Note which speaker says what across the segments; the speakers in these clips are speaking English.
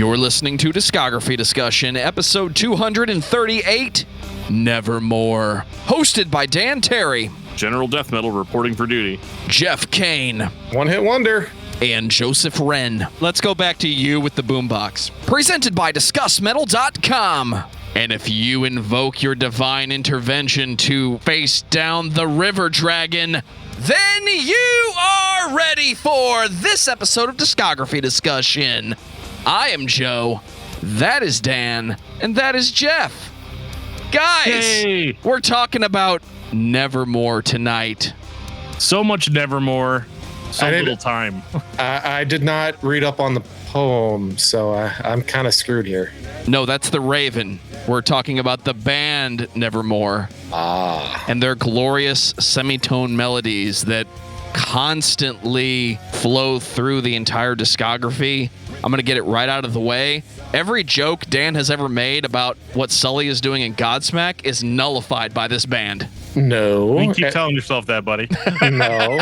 Speaker 1: You're listening to Discography Discussion, episode 238, Nevermore. Hosted by Dan Terry,
Speaker 2: General Death Metal reporting for duty,
Speaker 1: Geoff Kane,
Speaker 3: One Hit Wonder,
Speaker 1: and Joseph Wren. Let's go back to you with the boombox. Presented by discussmetal.com. And if you invoke your divine intervention to face down the river dragon, then you are ready for this episode of Discography Discussion. I am Joe, that is Dan, and that is Geoff. Guys,
Speaker 2: Yay.
Speaker 1: We're talking about Nevermore tonight.
Speaker 2: So much Nevermore, so little time.
Speaker 3: I did not read up on the poem, so I'm kind of screwed here.
Speaker 1: No, that's the Raven. We're talking about the band Nevermore. And their glorious semitone melodies that constantly flow through the entire discography. I'm going to get it right out of the way. Every joke Dan has ever made about what Sully is doing in Godsmack is nullified by this band.
Speaker 3: No.
Speaker 2: You keep telling yourself that, buddy.
Speaker 3: No.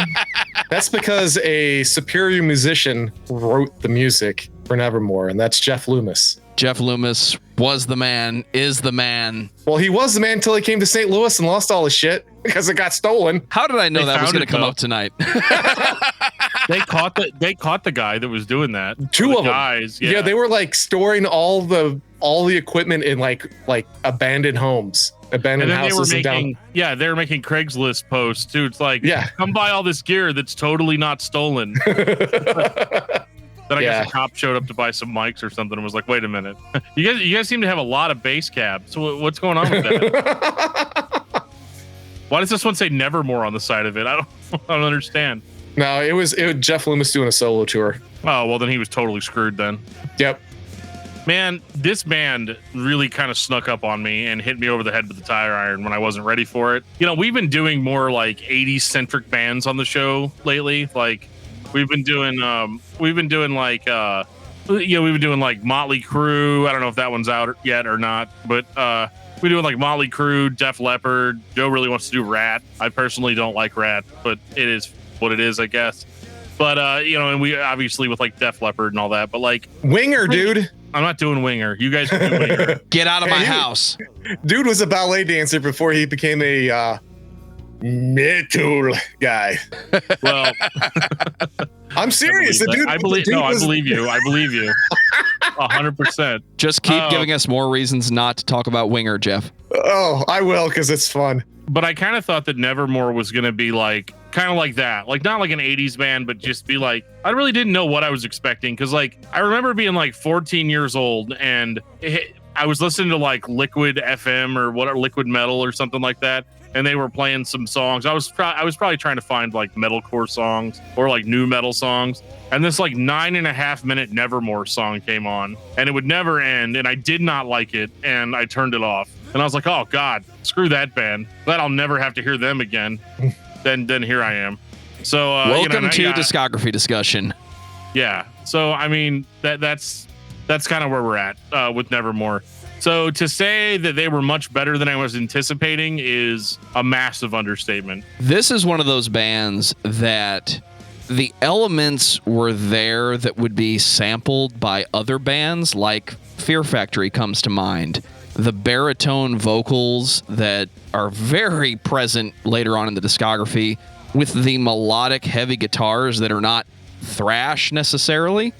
Speaker 3: That's because a superior musician wrote the music for Nevermore, and that's Jeff Loomis.
Speaker 1: Jeff Loomis was the man, is the man.
Speaker 3: Well, he was the man until he came to St. Louis and lost all his shit because it got stolen.
Speaker 1: How did I know
Speaker 2: They
Speaker 1: that was
Speaker 2: found
Speaker 1: going
Speaker 2: it,
Speaker 1: to come
Speaker 2: though.
Speaker 1: up tonight?
Speaker 2: They caught the guy that was doing that.
Speaker 3: Two
Speaker 2: The
Speaker 3: of them.
Speaker 2: guys.
Speaker 3: Yeah, they were like storing all the equipment in like abandoned homes, abandoned
Speaker 2: And then
Speaker 3: houses,
Speaker 2: they
Speaker 3: and down.
Speaker 2: were making Craigslist posts too. It's like,
Speaker 3: Yeah.
Speaker 2: come buy all this gear that's totally not stolen. Then I guess a cop showed up to buy some mics or something and was like, wait a minute. You guys seem to have a lot of bass cabs. So what's going on with that? Why does this one say Nevermore on the side of it? I don't understand.
Speaker 3: No, it was Jeff Loomis doing a solo tour.
Speaker 2: Oh, well, then he was totally screwed then.
Speaker 3: Yep.
Speaker 2: Man, this band really kind of snuck up on me and hit me over the head with the tire iron when I wasn't ready for it. You know, we've been doing more like 80s centric bands on the show lately. Like we've been doing like Motley Crue. I don't know if that one's out yet or not, but we're doing like Motley Crue, Def Leppard. Joe really wants to do Rat. I personally don't like Rat, but it is what it is, I guess. But and we obviously with like Def Leppard and all that, but like
Speaker 3: Winger, dude.
Speaker 2: I'm not doing Winger. You guys can do Winger.
Speaker 1: Get out of my house.
Speaker 3: Dude was a ballet dancer before he became a metal guy.
Speaker 2: Well,
Speaker 3: I'm serious. The dude.
Speaker 2: I believe you. I believe you. 100%.
Speaker 1: Just keep giving us more reasons not to talk about Winger, Geoff.
Speaker 3: Oh, I will, because it's fun.
Speaker 2: But I kind of thought that Nevermore was going to be like, kind of like that. Like, not like an 80s band, but just be like, I really didn't know what I was expecting. Because, like, I remember being like 14 years old and I was listening to like Liquid FM or Liquid Metal or something like that. And they were playing some songs. I was probably trying to find like metalcore songs or like new metal songs. And this like 9.5 minute Nevermore song came on and it would never end. And I did not like it. And I turned it off. And I was like, oh God, screw that band. Glad I'll never have to hear them again. Then here I am. So
Speaker 1: welcome to Discography Discussion.
Speaker 2: Yeah. So I mean that's kind of where we're at with Nevermore. So to say that they were much better than I was anticipating is a massive understatement.
Speaker 1: This is one of those bands that the elements were there that would be sampled by other bands, like Fear Factory comes to mind. The baritone vocals that are very present later on in the discography with the melodic heavy guitars that are not thrash necessarily,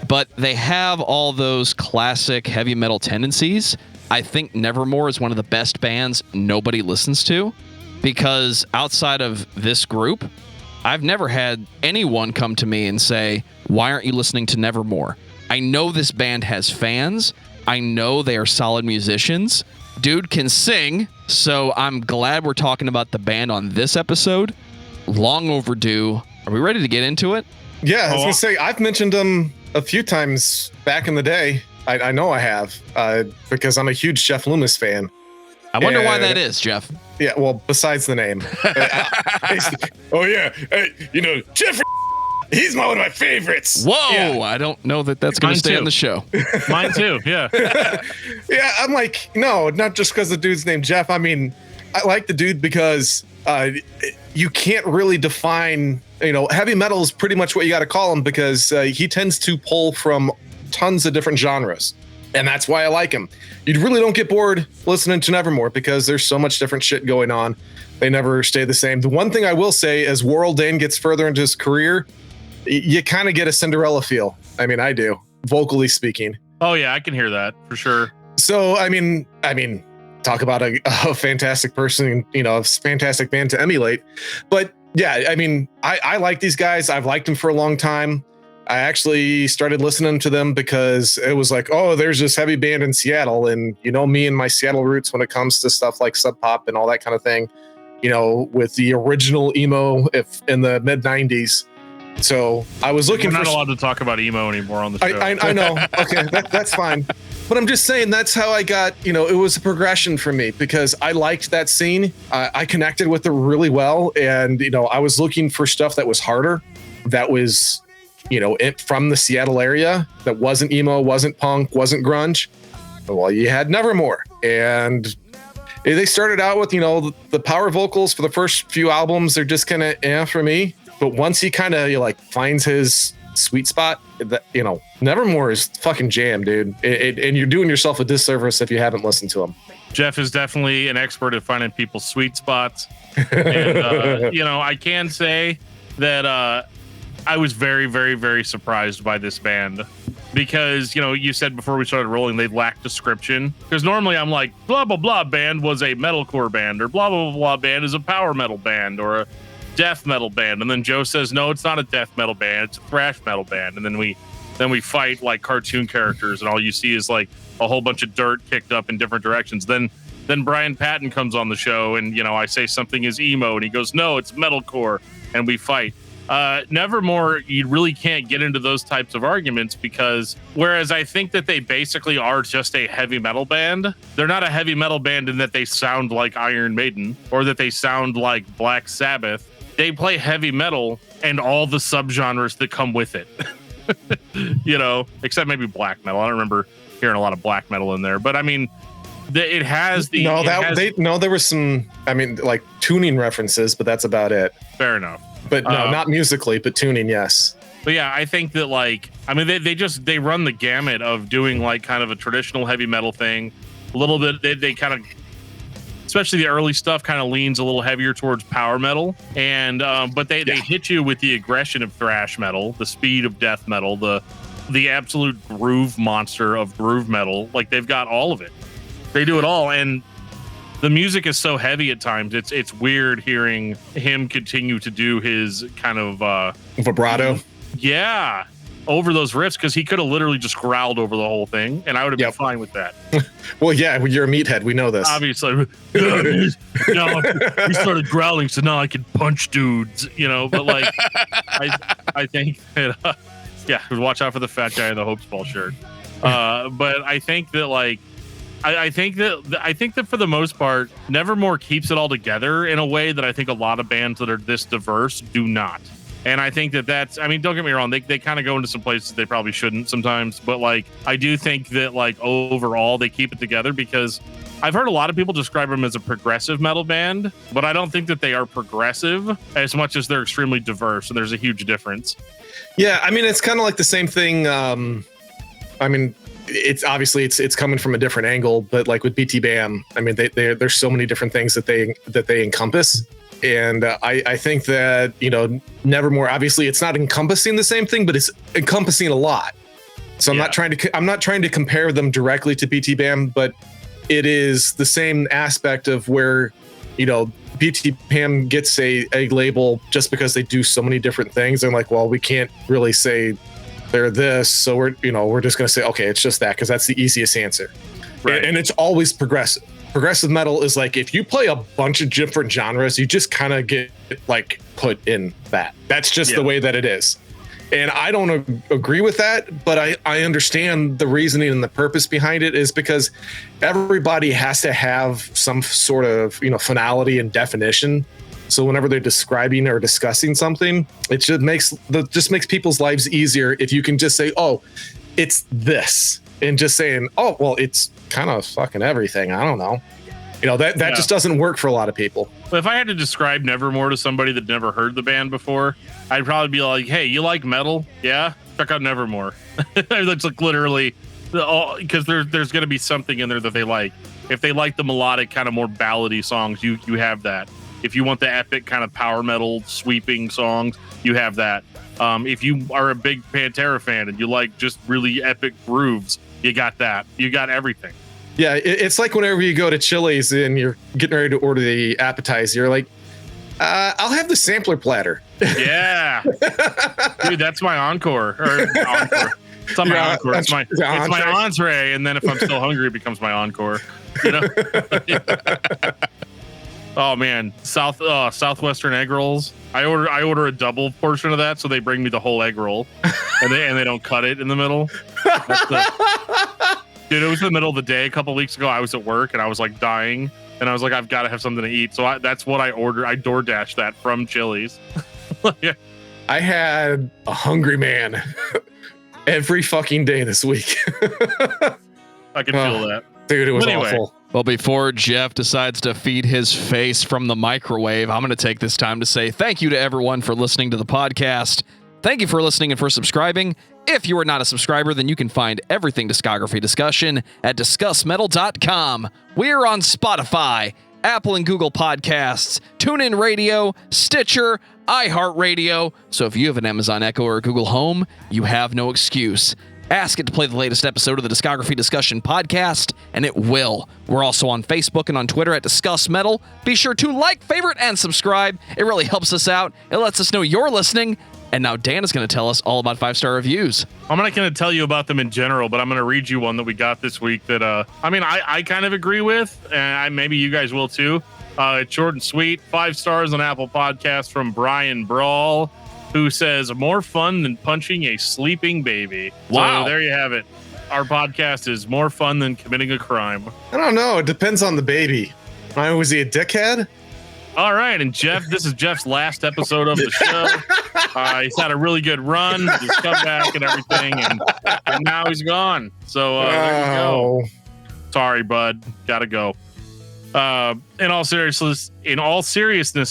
Speaker 1: but they have all those classic heavy metal tendencies. I think Nevermore is one of the best bands nobody listens to because outside of this group, I've never had anyone come to me and say, why aren't you listening to Nevermore? I know this band has fans. I know they are solid musicians. Dude can sing, so I'm glad we're talking about the band on this episode. Long overdue. Are we ready to get into it?
Speaker 3: Yeah, I was going to say, I've mentioned them a few times back in the day. I know I have, because I'm a huge Jeff Loomis fan.
Speaker 1: I wonder why that is, Geoff.
Speaker 3: Yeah, well, besides the name. Oh, yeah. Jeff, he's one of my favorites.
Speaker 1: Whoa,
Speaker 3: Yeah.
Speaker 1: I don't know that that's going to stay on the show.
Speaker 2: Mine too, yeah.
Speaker 3: Yeah, I'm like, no, not just because the dude's named Jeff. I mean, I like the dude because you can't really define, heavy metal is pretty much what you got to call him because he tends to pull from tons of different genres. And that's why I like him. You really don't get bored listening to Nevermore because there's so much different shit going on. They never stay the same. The one thing I will say, as Warrell Dane gets further into his career, you kind of get a Cinderella feel. I mean, I do, vocally speaking.
Speaker 2: Oh yeah, I can hear that for sure.
Speaker 3: So, I mean, talk about a fantastic person, you know, a fantastic band to emulate. But yeah, I mean, I like these guys. I've liked them for a long time. I actually started listening to them because it was like, oh, there's this heavy band in Seattle. And, you know, me and my Seattle roots when it comes to stuff like Sub Pop and all that kind of thing, you know, with the original emo in the mid 90s. So I was looking
Speaker 2: We're not allowed to talk about emo anymore on the show.
Speaker 3: I know. Okay, that's fine. But I'm just saying that's how I got, you know, it was a progression for me because I liked that scene. I connected with it really well. And, you know, I was looking for stuff that was harder, that was, you know, from the Seattle area, that wasn't emo, wasn't punk, wasn't grunge. Well, you had Nevermore. And they started out with, you know, the power vocals for the first few albums. They're just kind of for me. But once he kind of like finds his sweet spot, you know, Nevermore is fucking jam, dude. And you're doing yourself a disservice if you haven't listened to him.
Speaker 2: Geoff is definitely an expert at finding people's sweet spots. And, you know, I can say that I was very, very, very surprised by this band because, you know, you said before we started rolling, they lacked description. Because normally I'm like, blah, blah, blah band was a metalcore band, or blah, blah, blah band is a power metal band, or a death metal band. And then Joe says, no, it's not a death metal band, it's a thrash metal band. And then we fight like cartoon characters, and all you see is like a whole bunch of dirt kicked up in different directions. Then Brian Patton comes on the show, and, you know, I say something is emo, and he goes, no, it's metalcore, and we fight. Nevermore, you really can't get into those types of arguments because whereas I think that they basically are just a heavy metal band, they're not a heavy metal band in that they sound like Iron Maiden or that they sound like Black Sabbath. They play heavy metal and all the subgenres that come with it, you know, except maybe black metal. I don't remember hearing a lot of black metal in there, but I mean, it has the...
Speaker 3: there was some, I mean, like tuning references, but that's about it.
Speaker 2: Fair enough.
Speaker 3: But no, not musically, but tuning, yes.
Speaker 2: But yeah, I think that like, I mean, they run the gamut of doing like kind of a traditional heavy metal thing. A little bit, they kind of, especially the early stuff kind of leans a little heavier towards power metal. And, but they hit you with the aggression of thrash metal, the speed of death metal, the absolute groove monster of groove metal. Like they've got all of it. They do it all. And the music is so heavy at times. It's weird hearing him continue to do his kind of
Speaker 3: vibrato.
Speaker 2: Yeah, over those riffs, because he could have literally just growled over the whole thing, and I would have been fine with that.
Speaker 3: Well, yeah, you're a meathead. We know this.
Speaker 2: Obviously, now he started growling, so now I can punch dudes. You know, but like, I think that watch out for the fat guy in the Hopes Ball shirt. But I think that like. I think that for the most part, Nevermore keeps it all together in a way that I think a lot of bands that are this diverse do not. And I think that's, I mean, don't get me wrong, they kind of go into some places they probably shouldn't sometimes, but like, I do think that like overall they keep it together because I've heard a lot of people describe them as a progressive metal band, but I don't think that they are progressive as much as they're extremely diverse, and there's a huge difference.
Speaker 3: Yeah, I mean, it's kind of like the same thing. I mean, it's obviously it's coming from a different angle, but like with BT Bam, I mean, there's so many different things that they encompass. And I think that, you know, Nevermore, obviously it's not encompassing the same thing, but it's encompassing a lot. So I'm not trying to compare them directly to BT Bam, but it is the same aspect of where, you know, BT Bam gets a label just because they do so many different things. And like, well, we can't really say they're this, so we're just going to say, okay, it's just that because that's the easiest answer. Right. And it's always progressive. Progressive metal is like, if you play a bunch of different genres, you just kind of get like put in that. That's just the way that it is. And I don't agree with that, but I understand the reasoning and the purpose behind it is because everybody has to have some sort of, you know, finality and definition. So whenever they're describing or discussing something, it just makes people's lives easier if you can just say, oh, it's this, and just saying, oh, well, it's kind of fucking everything. I don't know. that just doesn't work for a lot of people.
Speaker 2: But if I had to describe Nevermore to somebody that never heard the band before, I'd probably be like, hey, you like metal? Yeah? Check out Nevermore. That's like literally, because there's going to be something in there that they like. If they like the melodic kind of more ballady songs, you have that. If you want the epic kind of power metal sweeping songs, you have that. If you are a big Pantera fan and you like just really epic grooves, you got that. You got everything.
Speaker 3: Yeah, it's like whenever you go to Chili's and you're getting ready to order the appetizer, you're like, I'll have the sampler platter.
Speaker 2: Yeah. Dude, that's my encore. It's not my encore. It's my entree. And then if I'm still hungry, it becomes my encore. You know? Oh man, Southwestern egg rolls. I order a double portion of that, so they bring me the whole egg roll, and they don't cut it in the middle. Dude, it was the middle of the day a couple weeks ago. I was at work and I was like dying, and I was like, I've got to have something to eat. So that's what I ordered. I DoorDashed that from Chili's. Yeah.
Speaker 3: I had a hungry man every fucking day this week.
Speaker 2: I can feel that.
Speaker 3: Dude, it was awful.
Speaker 1: Well, before Geoff decides to feed his face from the microwave, I'm going to take this time to say thank you to everyone for listening to the podcast. Thank you for listening and for subscribing. If you are not a subscriber, then you can find everything Discography Discussion at discussmetal.com. We are on Spotify, Apple and Google Podcasts, TuneIn Radio, Stitcher, iHeartRadio. So if you have an Amazon Echo or a Google Home, you have no excuse. Ask it to play the latest episode of the Discography Discussion podcast, and it will. We're also on Facebook and on Twitter at Discuss Metal. Be sure to like, favorite, and subscribe. It really helps us out. It lets us know you're listening. And now Dan is going to tell us all about 5-star reviews.
Speaker 2: I'm not going to tell you about them in general, but I'm going to read you one that we got this week that, I kind of agree with, and maybe you guys will too. It's short and sweet. 5 stars on Apple Podcasts from Brian Brawl, who says, more fun than punching a sleeping baby.
Speaker 1: Wow.
Speaker 2: So there you have it. Our podcast is more fun than committing a crime.
Speaker 3: I don't know. It depends on the baby. Was he a dickhead?
Speaker 2: All right, and Geoff, this is Geoff's last episode of the show. He's had a really good run, he's come back and everything, and now he's gone. So there you go. Sorry, bud, gotta go. In all seriousness,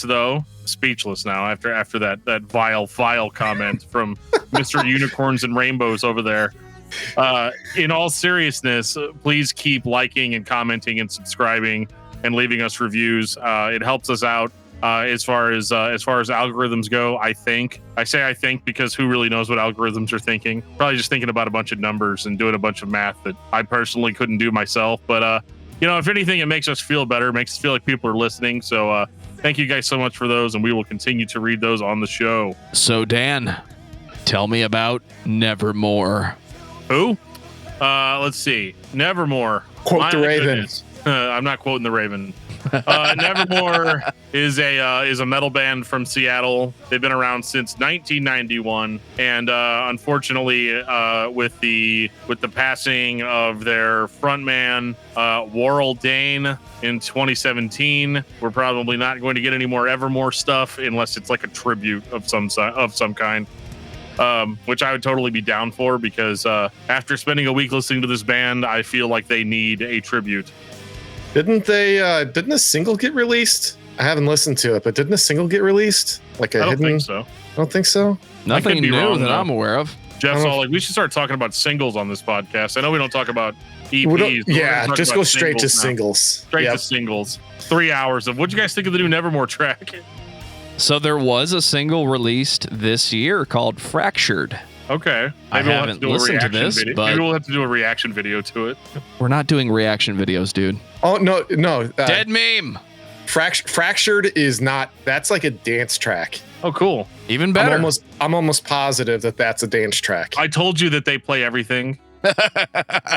Speaker 2: though, speechless now after that vile comment from Mr. Unicorns and Rainbows over there. In all seriousness, please keep liking and commenting and subscribing and leaving us reviews. It helps us out as far as algorithms go. I think because who really knows what algorithms are thinking? Probably just thinking about a bunch of numbers and doing a bunch of math that I personally couldn't do myself. But if anything, it makes us feel better. It makes us feel like people are listening. So thank you guys so much for those, and we will continue to read those on the show.
Speaker 1: So Dan, tell me about Nevermore.
Speaker 2: Who? Let's see. Nevermore.
Speaker 3: Quote the Raven.
Speaker 2: Goodness. I'm not quoting the Raven. Nevermore is a metal band from Seattle. They've been around since 1991, and unfortunately, with the passing of their frontman Warrell Dane in 2017, we're probably not going to get any more Evermore stuff unless it's like a tribute of some kind. Which I would totally be down for, because after spending a week listening to this band, I feel like they need a tribute.
Speaker 3: Didn't a single get released? I haven't listened to it, but didn't a single get released?
Speaker 2: I don't think so.
Speaker 3: I don't think so.
Speaker 1: Nothing new that I'm aware of.
Speaker 2: Geoff's all like, we should start talking about singles on this podcast. I know we don't talk about EPs.
Speaker 3: Yeah, just go straight to singles.
Speaker 2: Straight to singles. 3 hours of. What'd you guys think of the new Nevermore track?
Speaker 1: So there was a single released this year called Fractured.
Speaker 2: Okay.
Speaker 1: I haven't listened to this, but
Speaker 2: maybe we'll have to do a reaction video to it.
Speaker 1: We're not doing reaction videos, dude.
Speaker 3: Oh, no.
Speaker 1: Dead meme.
Speaker 3: Fractured is not. That's like a dance track.
Speaker 2: Oh, cool.
Speaker 1: Even better.
Speaker 3: I'm almost positive that's a dance track.
Speaker 2: I told you that they play everything.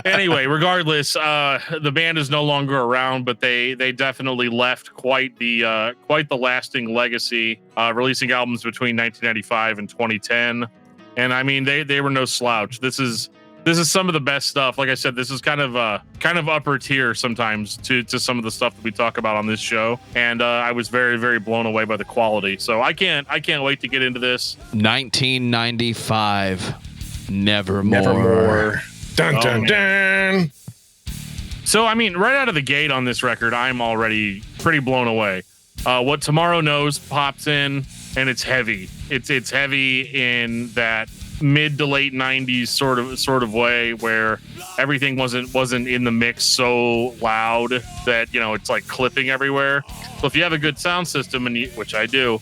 Speaker 2: Anyway, regardless, the band is no longer around, but they definitely left quite the lasting legacy, releasing albums between 1995 and 2010. And I mean, they were no slouch. This is some of the best stuff. Like I said, this is kind of upper tier sometimes to some of the stuff that we talk about on this show. And I was very, very blown away by the quality. So I can't wait to get into this.
Speaker 1: 1995, Nevermore.
Speaker 3: Dun dun dun.
Speaker 2: So, I mean, right out of the gate on this record, I'm already pretty blown away. What Tomorrow Knows pops in, and it's heavy. It's heavy in that mid to late 90s sort of way where everything wasn't in the mix so loud that, you know, it's like clipping everywhere. So if you have a good sound system, and which I do,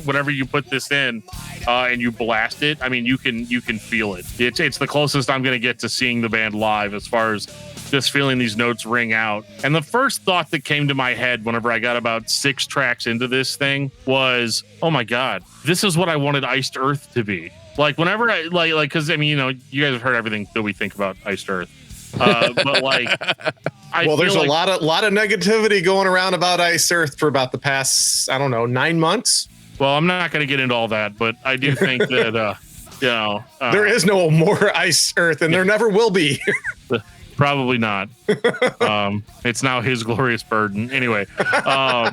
Speaker 2: whenever you put this in and you blast it, I mean, you can feel it. It's the closest I'm going to get to seeing the band live as far as just feeling these notes ring out. And the first thought that came to my head whenever I got about 6 tracks into this thing was, oh my God, this is what I wanted Iced Earth to be. Like whenever I like, because I mean, you know, you guys have heard everything that we think about Iced Earth, but like,
Speaker 3: there's a lot of negativity going around about Iced Earth for about the past, I don't know, 9 months.
Speaker 2: Well, I'm not going to get into all that, but I do think that you know,
Speaker 3: there is no more Iced Earth, and there never will be.
Speaker 2: Probably not. It's now his glorious burden. Anyway, but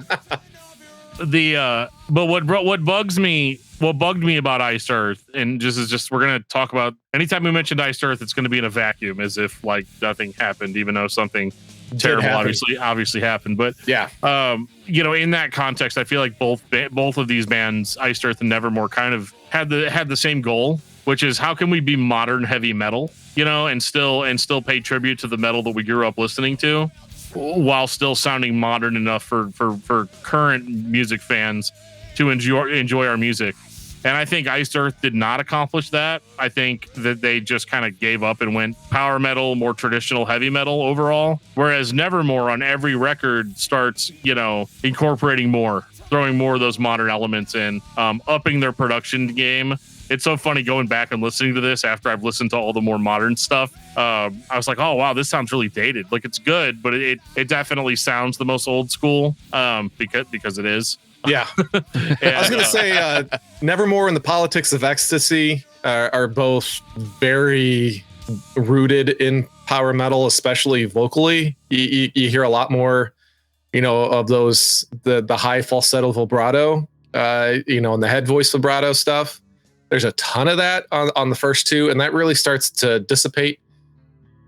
Speaker 2: what bugged me about Iced Earth, and we're gonna talk about anytime we mentioned Iced Earth, it's gonna be in a vacuum, as if like nothing happened, even though something terrible obviously happened. But
Speaker 3: yeah,
Speaker 2: you know, in that context, I feel like both of these bands, Iced Earth and Nevermore, kind of had the same goal, which is how can we be modern heavy metal, you know, and still pay tribute to the metal that we grew up listening to, while still sounding modern enough for current music fans to enjoy our music. And I think Iced Earth did not accomplish that. I think that they just kind of gave up and went power metal, more traditional heavy metal overall. Whereas Nevermore on every record starts, you know, incorporating more, throwing more of those modern elements in, upping their production game. It's so funny going back and listening to this after I've listened to all the more modern stuff. I was like, oh, wow, this sounds really dated. Like, it's good, but it definitely sounds the most old school because it is.
Speaker 3: Yeah. And, I was going to say Nevermore and the Politics of Ecstasy are both very rooted in power metal, especially vocally. You hear a lot more, you know, of those, the high falsetto vibrato, you know, and the head voice vibrato stuff. There's a ton of that on the first two, and that really starts to dissipate.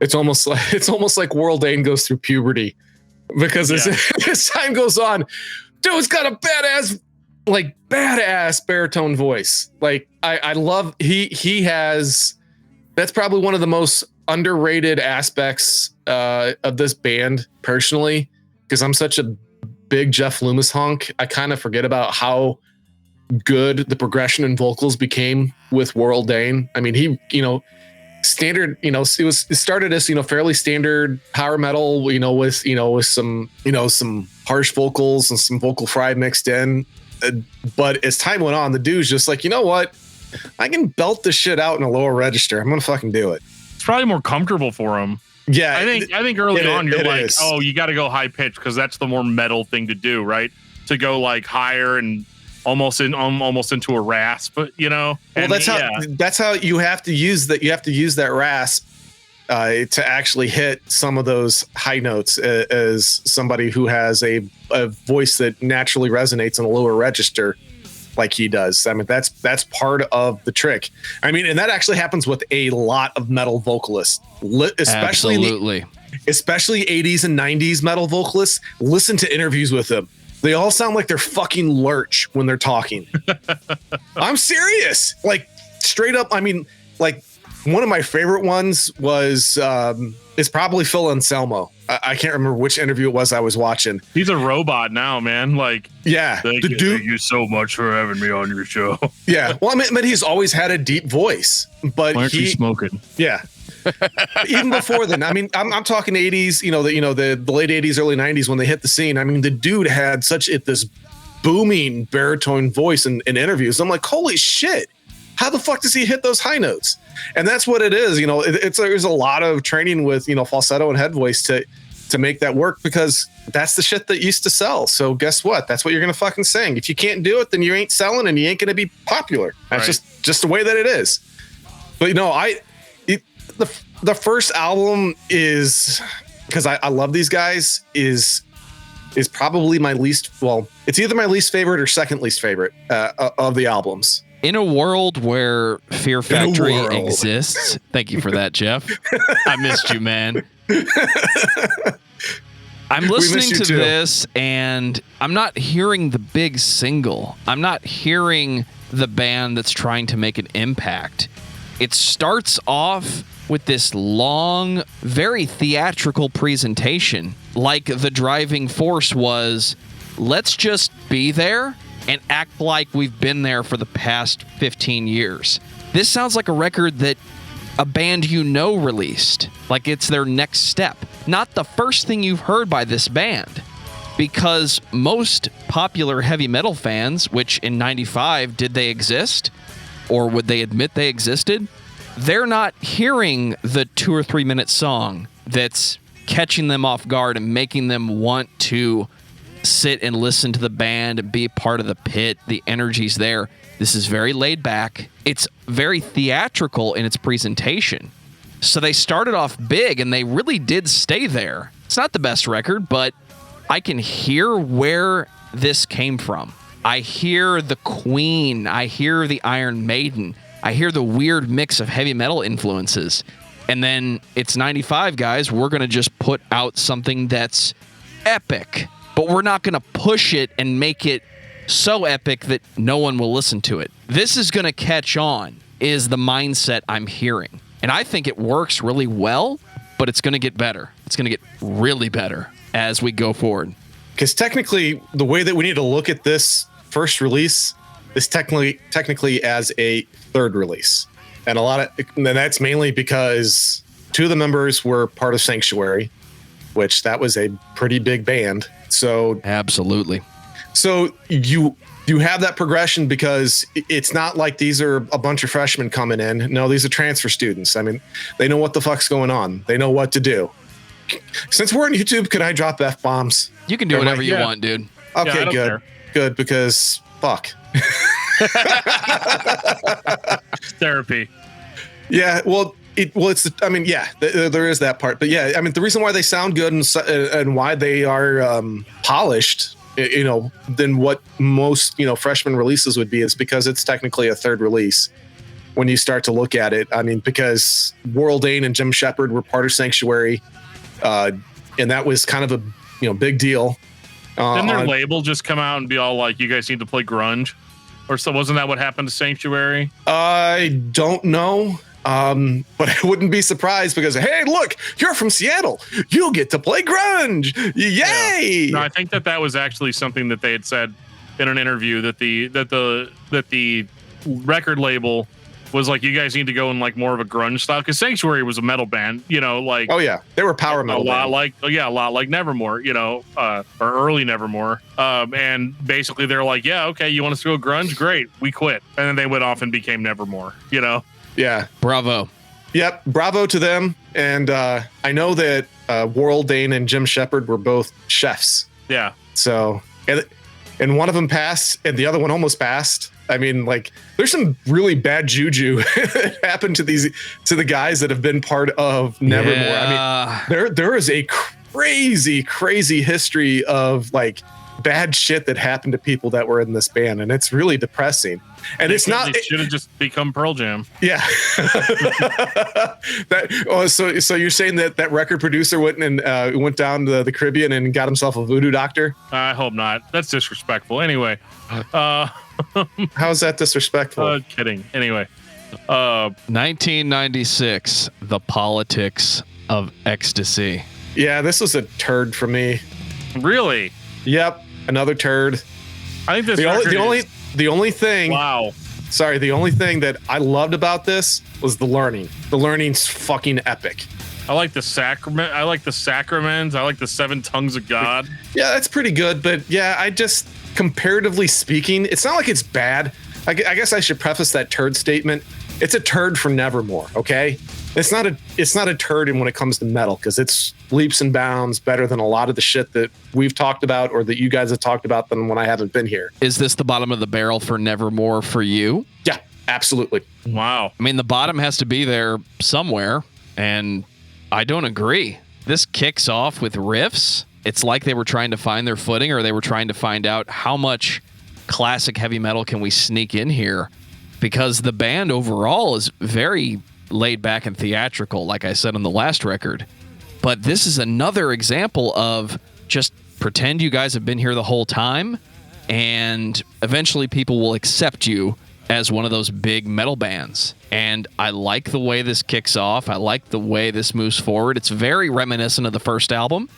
Speaker 3: It's almost like World Dane goes through puberty, because as time goes on, dude's got a badass baritone voice. Like I love he has. That's probably one of the most underrated aspects of this band personally, because I'm such a big Jeff Loomis hunk. I kind of forget about how good the progression and vocals became with World Dane. I mean, he, you know, standard, you know, it started as, you know, fairly standard power metal, you know, with some harsh vocals and some vocal fry mixed in. But as time went on, the dude's just like, you know what? I can belt this shit out in a lower register. I'm going to fucking do it.
Speaker 2: It's probably more comfortable for him.
Speaker 3: Yeah.
Speaker 2: I think early on you're like, oh, you got to go high pitch because that's the more metal thing to do, right? To go like higher and almost into a rasp, you know.
Speaker 3: Well, that's how you have to use that. You have to use that rasp to actually hit some of those high notes as somebody who has a voice that naturally resonates in a lower register, like he does. I mean, that's part of the trick. I mean, and that actually happens with a lot of metal vocalists, especially especially 80s and 90s metal vocalists. Listen to interviews with them. They all sound like they're fucking Lurch when they're talking. I'm serious. Like straight up. I mean, like one of my favorite ones was it's probably Phil Anselmo. I can't remember which interview it was I was watching.
Speaker 2: He's a robot now, man. Like,
Speaker 3: yeah,
Speaker 2: thank you so much for having me on your show.
Speaker 3: Yeah. Well, I mean, but he's always had a deep voice, but
Speaker 2: why aren't you smoking?
Speaker 3: Yeah. Even before then, I mean, I'm talking 80s, the late 80s, early 90s when they hit the scene. I mean, the dude had this booming baritone voice in interviews. I'm like, holy shit, how the fuck does he hit those high notes? And that's what it is. There's a lot of training with, falsetto and head voice to make that work, because that's the shit that used to sell. So guess what? That's what you're going to fucking sing. If you can't do it, then you ain't selling and you ain't going to be popular. That's just the way that it is. But the first album is, because I love these guys, is probably my least, well, it's either my least favorite or second least favorite of the albums.
Speaker 1: In a world where Fear Factory exists, thank you for that, Geoff. I missed you, man. I'm listening to this, and I'm not hearing the big single. I'm not hearing the band that's trying to make an impact. It starts off with this long, very theatrical presentation, like the driving force was, let's just be there and act like we've been there for the past 15 years. This sounds like a record that a band you know released, like it's their next step, not the first thing you've heard by this band. Because most popular heavy metal fans, which in 95, did they exist? Or would they admit they existed? They're not hearing the 2 or 3 minute song that's catching them off guard and making them want to sit and listen to the band and be a part of the pit. The energy's there. This is very laid back. It's very theatrical in its presentation. So they started off big, and they really did stay there. It's not the best record, but I can hear where this came from. I hear the Queen. I hear the Iron Maiden. I hear the weird mix of heavy metal influences. And then it's 95, guys. We're going to just put out something that's epic, but we're not going to push it and make it so epic that no one will listen to it. This is going to catch on, is the mindset I'm hearing. And I think it works really well, but it's going to get better. It's going to get really better as we go forward.
Speaker 3: Because technically, the way that we need to look at this first release is technically as a third release. And that's mainly because 2 of the members were part of Sanctuary, which that was a pretty big band. So
Speaker 1: absolutely.
Speaker 3: So you have that progression, because it's not like these are a bunch of freshmen coming in. No, these are transfer students. I mean, they know what the fuck's going on. They know what to do. Since we're on YouTube, could I drop F-bombs?
Speaker 1: You can do whatever you want, dude.
Speaker 3: Okay,
Speaker 2: good.
Speaker 3: Care. Good, because fuck.
Speaker 2: Therapy.
Speaker 3: Yeah, well, there is that part. But yeah, I mean, the reason why they sound good and why they are polished, than what most, freshman releases would be, is because it's technically a third release when you start to look at it. I mean, because Warrell Dane and Jim Shepard were part of Sanctuary, and that was kind of a big deal.
Speaker 2: Didn't their label just come out and be all like, you guys need to play grunge? Or so wasn't that what happened to Sanctuary?
Speaker 3: I don't know. But I wouldn't be surprised, because, hey, look, you're from Seattle. You'll get to play grunge. Yay!
Speaker 2: Yeah. No, I think that was actually something that they had said in an interview, that the record label was like, you guys need to go in like more of a grunge style, because Sanctuary was a metal band, like,
Speaker 3: oh yeah, they were power metal.
Speaker 2: A lot like Nevermore, or early Nevermore. And basically they're like, yeah, okay, you want us to go grunge? Great, we quit. And then they went off and became Nevermore,
Speaker 3: Yeah.
Speaker 1: Bravo.
Speaker 3: Yep. Bravo to them. And I know that Warrell Dane and Jim Shepard were both chefs.
Speaker 2: Yeah.
Speaker 3: So, and one of them passed and the other one almost passed. I mean, like, there's some really bad juju that happened to the guys that have been part of Nevermore.
Speaker 1: Yeah.
Speaker 3: I mean, there is a crazy history of like bad shit that happened to people that were in this band, and it's really depressing. And it
Speaker 2: should have just become Pearl Jam.
Speaker 3: Yeah. So you're saying that record producer went down to the Caribbean and got himself a voodoo doctor?
Speaker 2: I hope not. That's disrespectful. Anyway,
Speaker 3: how's that disrespectful?
Speaker 2: Kidding. Anyway,
Speaker 1: 1996, The Politics of Ecstasy.
Speaker 3: Yeah, this was a turd for me.
Speaker 2: Really?
Speaker 3: Yep, another turd.
Speaker 2: I think this
Speaker 3: the only thing.
Speaker 2: Wow.
Speaker 3: Sorry, the only thing that I loved about this was the learning. The learning's fucking epic.
Speaker 2: I like the sacrament. I like the sacraments. I like the 7 tongues of God.
Speaker 3: Yeah, that's pretty good. But yeah, I just, comparatively speaking, it's not like it's bad. I guess I should preface that turd statement. It's a turd for Nevermore, okay? It's not a turd when it comes to metal, because it's leaps and bounds better than a lot of the shit that we've talked about or that you guys have talked about than when I haven't been here.
Speaker 1: Is this the bottom of the barrel for Nevermore for you?
Speaker 3: Yeah, absolutely.
Speaker 2: Wow.
Speaker 1: I mean, the bottom has to be there somewhere, and I don't agree. This kicks off with riffs. It's like they were trying to find their footing, or they were trying to find out how much classic heavy metal can we sneak in here, because the band overall is very laid back and theatrical, like I said on the last record. But this is another example of just pretend you guys have been here the whole time, and eventually people will accept you as one of those big metal bands. And I like the way this kicks off. I like the way this moves forward. It's very reminiscent of the first album,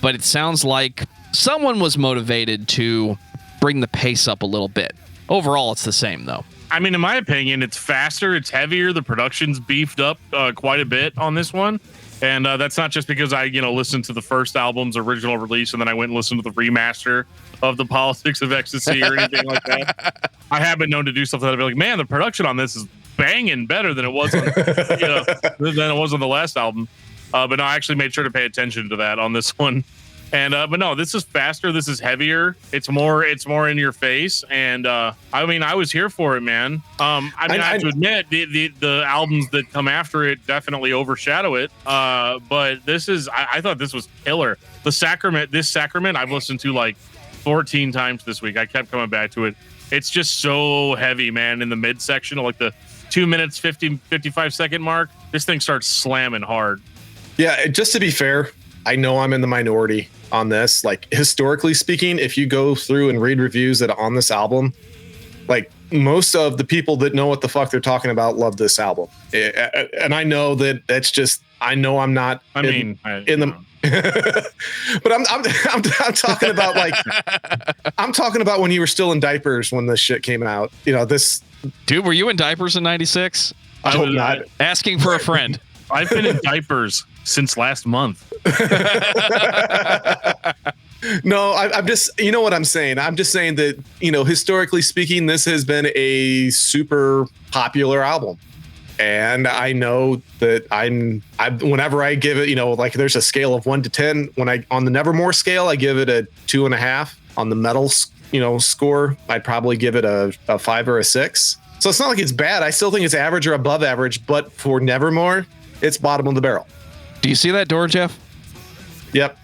Speaker 1: but it sounds like someone was motivated to bring the pace up a little bit. Overall, it's the same, though.
Speaker 2: I mean, in my opinion, it's faster, it's heavier, the production's beefed up quite a bit on this one. And that's not just because I, listened to the first album's original release and then I went and listened to the remaster of The Politics of Ecstasy or anything like that. I have been known to do something that I'd be like, man, the production on this is banging better than it was on, than it was on the last album. But no, I actually made sure to pay attention to that on this one. And but no, this is faster. This is heavier. It's more in your face. And I mean, I was here for it, man. I have to admit, the albums that come after it definitely overshadow it. But this is, I thought this was killer. This Sacrament, I've listened to like 14 times this week. I kept coming back to it. It's just so heavy, man. In the midsection, like the 2 minutes 55 second mark, this thing starts slamming hard.
Speaker 3: Yeah, just to be fair, I know I'm in the minority on this. Like, historically speaking, if you go through and read reviews that are on this album, like most of the people that know what the fuck they're talking about love this album. And I know that that's just, I know I'm not but I'm talking about like, I'm talking about when you were still in diapers when this shit came out. This.
Speaker 1: Dude, were you in diapers in 96?
Speaker 3: I hope not.
Speaker 1: Asking for a friend.
Speaker 2: I've been in diapers since last month.
Speaker 3: No, I'm just, you know what I'm saying? I'm just saying that, historically speaking, this has been a super popular album. And I know that whenever I give it, like there's a scale of 1 to 10, on the Nevermore scale, I give it a 2.5. On the metal, score, I'd probably give it a 5 or a 6. So it's not like it's bad. I still think it's average or above average, but for Nevermore, it's bottom of the barrel.
Speaker 1: Do you see that door, Geoff?
Speaker 3: Yep.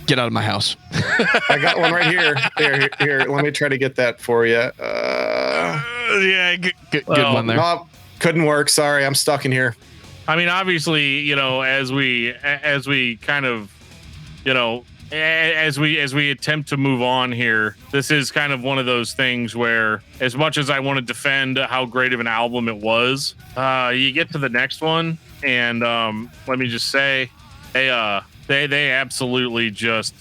Speaker 1: Get out of my house.
Speaker 3: I got one right here. Here. Let me try to get that for you.
Speaker 1: Yeah, good one there.
Speaker 3: No, couldn't work. Sorry, I'm stuck in here.
Speaker 2: I mean, obviously, as we kind of, as we attempt to move on here, this is kind of one of those things where, as much as I want to defend how great of an album it was, you get to the next one, and let me just say, they absolutely just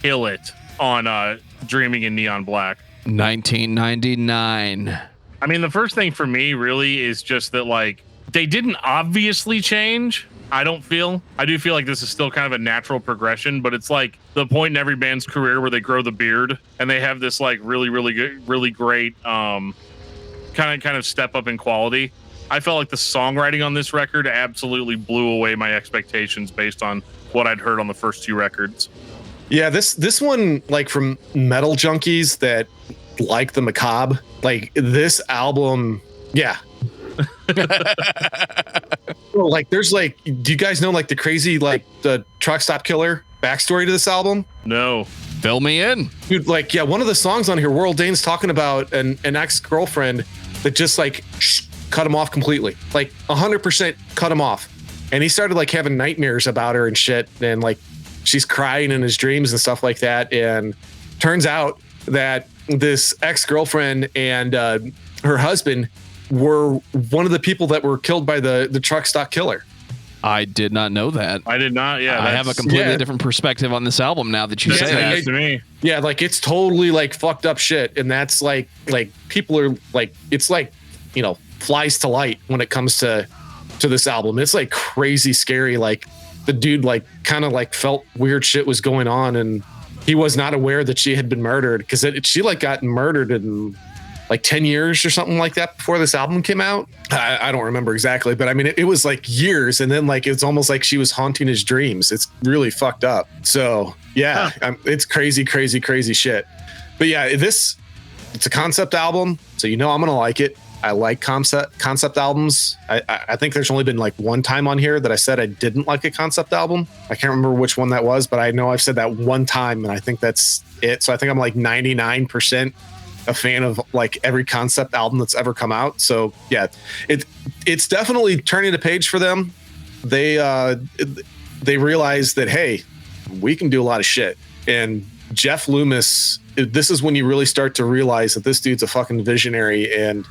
Speaker 2: kill it on Dreaming in Neon Black.
Speaker 1: 1999.
Speaker 2: I mean, the first thing for me really is just that, like, they didn't obviously change. I do feel like this is still kind of a natural progression, but it's like the point in every band's career where they grow the beard and they have this like really, really good, really great kind of step up in quality. I felt like the songwriting on this record absolutely blew away my expectations based on what I'd heard on the first 2 records.
Speaker 3: Yeah, this one, like, from metal junkies that like the macabre, like this album, yeah. Like, there's like, do you guys know like the crazy, like the truck stop killer backstory to this album?
Speaker 2: No.
Speaker 1: Fill me in.
Speaker 3: Dude, like, yeah, one of the songs on here, World Dane's talking about an ex-girlfriend that just like cut him off completely, like 100% cut him off. And he started like having nightmares about her and shit. And like, she's crying in his dreams and stuff like that. And turns out that this ex-girlfriend and her husband were one of the people that were killed by the truck stop killer.
Speaker 1: I did not know that.
Speaker 2: I did not. Yeah,
Speaker 1: I have a completely different perspective on this album now that you say that.
Speaker 2: To me.
Speaker 3: Yeah, like it's totally like fucked up shit, and that's like people are like, it's like, flies to light when it comes to this album. It's like crazy scary. Like the dude like kind of like felt weird shit was going on, and he was not aware that she had been murdered, because she like got murdered in like 10 years or something like that before this album came out. I don't remember exactly, but I mean, it was like years. And then like, it's almost like she was haunting his dreams. It's really fucked up. So yeah, it's crazy, crazy, crazy shit. But yeah, it's a concept album. So, I'm going to like it. I like concept albums. I think there's only been like one time on here that I said I didn't like a concept album. I can't remember which one that was, but I know I've said that one time, and I think that's it. So I think I'm like 99% a fan of like every concept album that's ever come out. So yeah, it's definitely turning the page for them. They they realized that, hey, we can do a lot of shit. And Geoff Loomis, this is when you really start to realize that this dude's a fucking visionary, and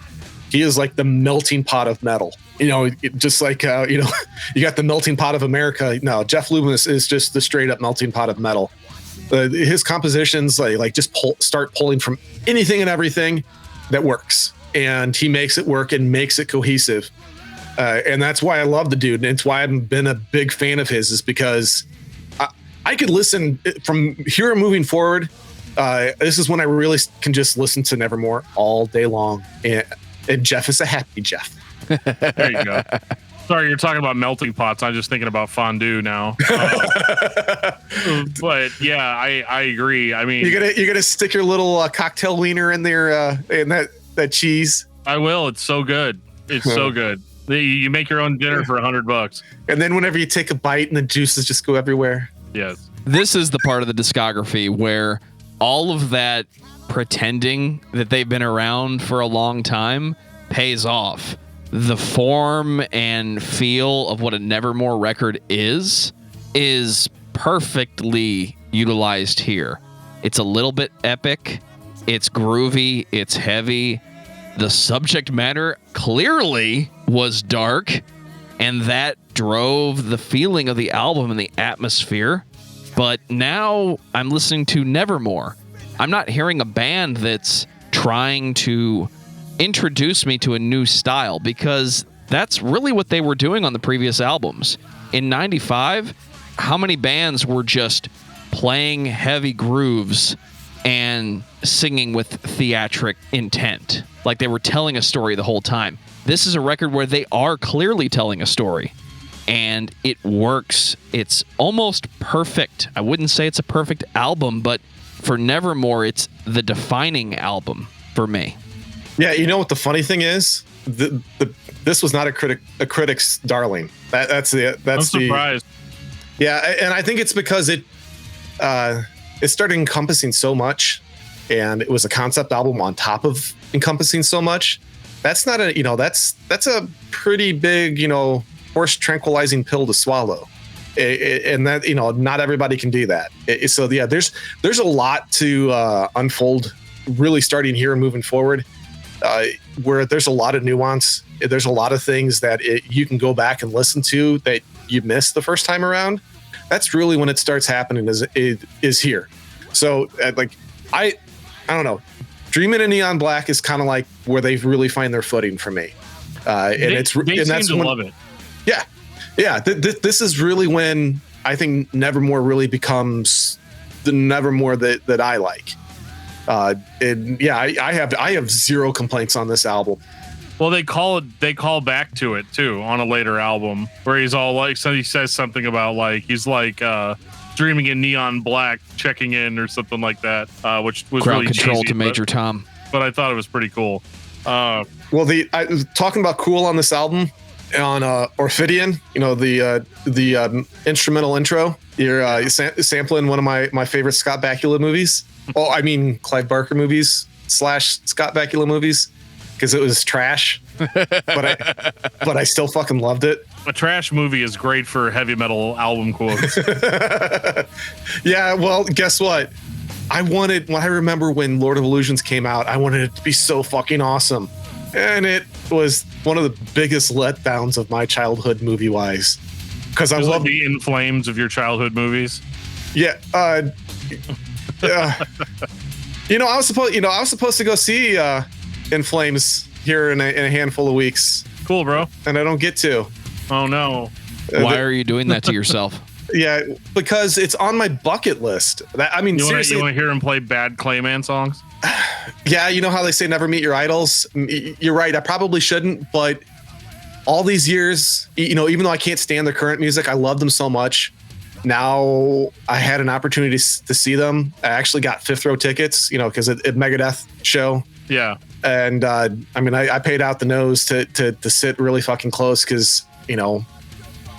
Speaker 3: he is like the melting pot of metal. Just like, you got the melting pot of America. No, Geoff Loomis is just the straight up melting pot of metal. His compositions like just start pulling from anything and everything that works, and he makes it work and makes it cohesive. And that's why I love the dude. And it's why I've been a big fan of his, is because I could listen from here moving forward. This is when I really can just listen to Nevermore all day long. And Geoff is a happy Geoff.
Speaker 2: There you go. Sorry, you're talking about melting pots. I'm just thinking about fondue now. But yeah, I agree. I mean,
Speaker 3: you're gonna stick your little cocktail wiener in there and that cheese.
Speaker 2: I will. It's so good. It's so good. You make your own dinner for $100.
Speaker 3: And then whenever you take a bite and the juices just go everywhere.
Speaker 2: Yes.
Speaker 1: This is the part of the discography where all of that pretending that they've been around for a long time pays off. The form and feel of what a Nevermore record is perfectly utilized here. It's a little bit epic. It's groovy. It's heavy. The subject matter clearly was dark, and that drove the feeling of the album and the atmosphere. But now I'm listening to Nevermore. I'm not hearing a band that's trying to introduce me to a new style, because that's really what they were doing on the previous albums. In 95, how many bands were just playing heavy grooves and singing with theatric intent? Like they were telling a story the whole time. This is a record where they are clearly telling a story, and it works. It's almost perfect. I wouldn't say it's a perfect album, but for Nevermore, it's the defining album for me.
Speaker 3: Yeah, you know what the funny thing is? This was not a critic's darling. I'm
Speaker 2: surprised.
Speaker 3: Yeah, and I think it's because it started encompassing so much, and it was a concept album on top of encompassing so much. That's not that's a pretty big, horse tranquilizing pill to swallow. And that, not everybody can do that. So yeah, there's a lot to unfold really starting here and moving forward, where there's a lot of nuance. There's a lot of things that you can go back and listen to that you missed the first time around. That's really when it starts happening, is here. So I don't know. Dreaming in Neon Black is kind of like where they really find their footing for me. They seem to love it. Yeah. Yeah. This is really when I think Nevermore really becomes the Nevermore that I like. And yeah, I have zero complaints on this album.
Speaker 2: Well, they call back to it too on a later album where he's all like, so he says something about he's dreaming in neon black, checking in or something like that, which was
Speaker 1: Crowd
Speaker 2: really
Speaker 1: control
Speaker 2: cheesy,
Speaker 1: to Major Tom.
Speaker 2: But I thought it was pretty cool.
Speaker 3: Well, talking about cool on this album, on Orphidian, the instrumental intro, you're sampling one of my favorite Scott Bakula movies. Oh, I mean Clive Barker movies / Scott Bakula movies, because it was trash, but I still fucking loved it.
Speaker 2: A trash movie is great for heavy metal album quotes.
Speaker 3: Yeah, well, guess what? I remember when Lord of Illusions came out, I wanted it to be so fucking awesome. And it was one of the biggest letdowns of my childhood movie-wise. Because I love
Speaker 2: the In Flames of your childhood movies.
Speaker 3: Yeah. I was supposed to go see In Flames here in a handful of weeks.
Speaker 2: Cool, bro.
Speaker 3: And I don't get to.
Speaker 2: Oh no.
Speaker 1: Why are you doing that to yourself?
Speaker 3: Yeah, because it's on my bucket list. Seriously.
Speaker 2: You want to hear him play bad Clayman songs?
Speaker 3: Yeah, you know how they say never meet your idols? You're right. I probably shouldn't, but all these years, even though I can't stand their current music, I love them so much. Now I had an opportunity to see them. I actually got fifth row tickets, because at Megadeth show.
Speaker 2: Yeah.
Speaker 3: And I paid out the nose to sit really fucking close because,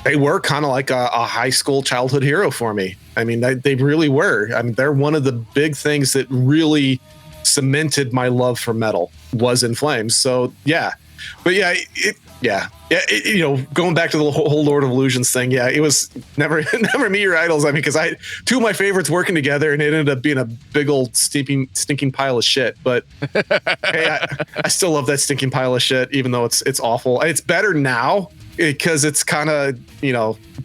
Speaker 3: they were kind of like a high school childhood hero for me. I mean, they really were. I mean, they're one of the big things that really cemented my love for metal was In Flames. So yeah, But yeah, going back to the whole Lord of Illusions thing, yeah, it was never Meet Your Idols. I mean, because two of my favorites working together, and it ended up being a big old stinking pile of shit. But hey, I still love that stinking pile of shit, even though it's awful. It's better now because it's kind of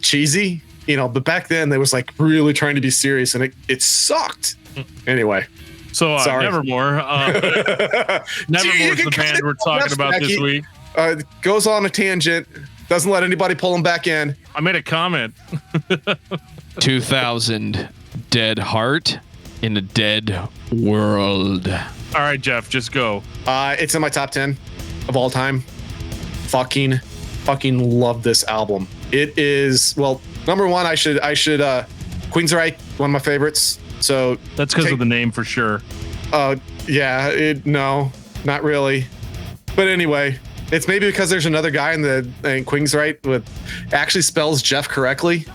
Speaker 3: cheesy, But back then, they was like really trying to be serious, and it sucked. Anyway.
Speaker 2: So Nevermore. Nevermore's the band we're talking about this week.
Speaker 3: Goes on a tangent, doesn't let anybody pull him back in.
Speaker 2: I made a comment.
Speaker 1: 2000, Dead Heart in a Dead World.
Speaker 2: All right, Geoff, just go.
Speaker 3: It's in my top 10 of all time. Fucking love this album. It is, well, number one, I should Queensryche, one of my favorites. So
Speaker 2: that's because of the name for sure.
Speaker 3: Yeah, no, not really. But anyway, it's maybe because there's another guy in Queensryche with actually spells Geoff correctly.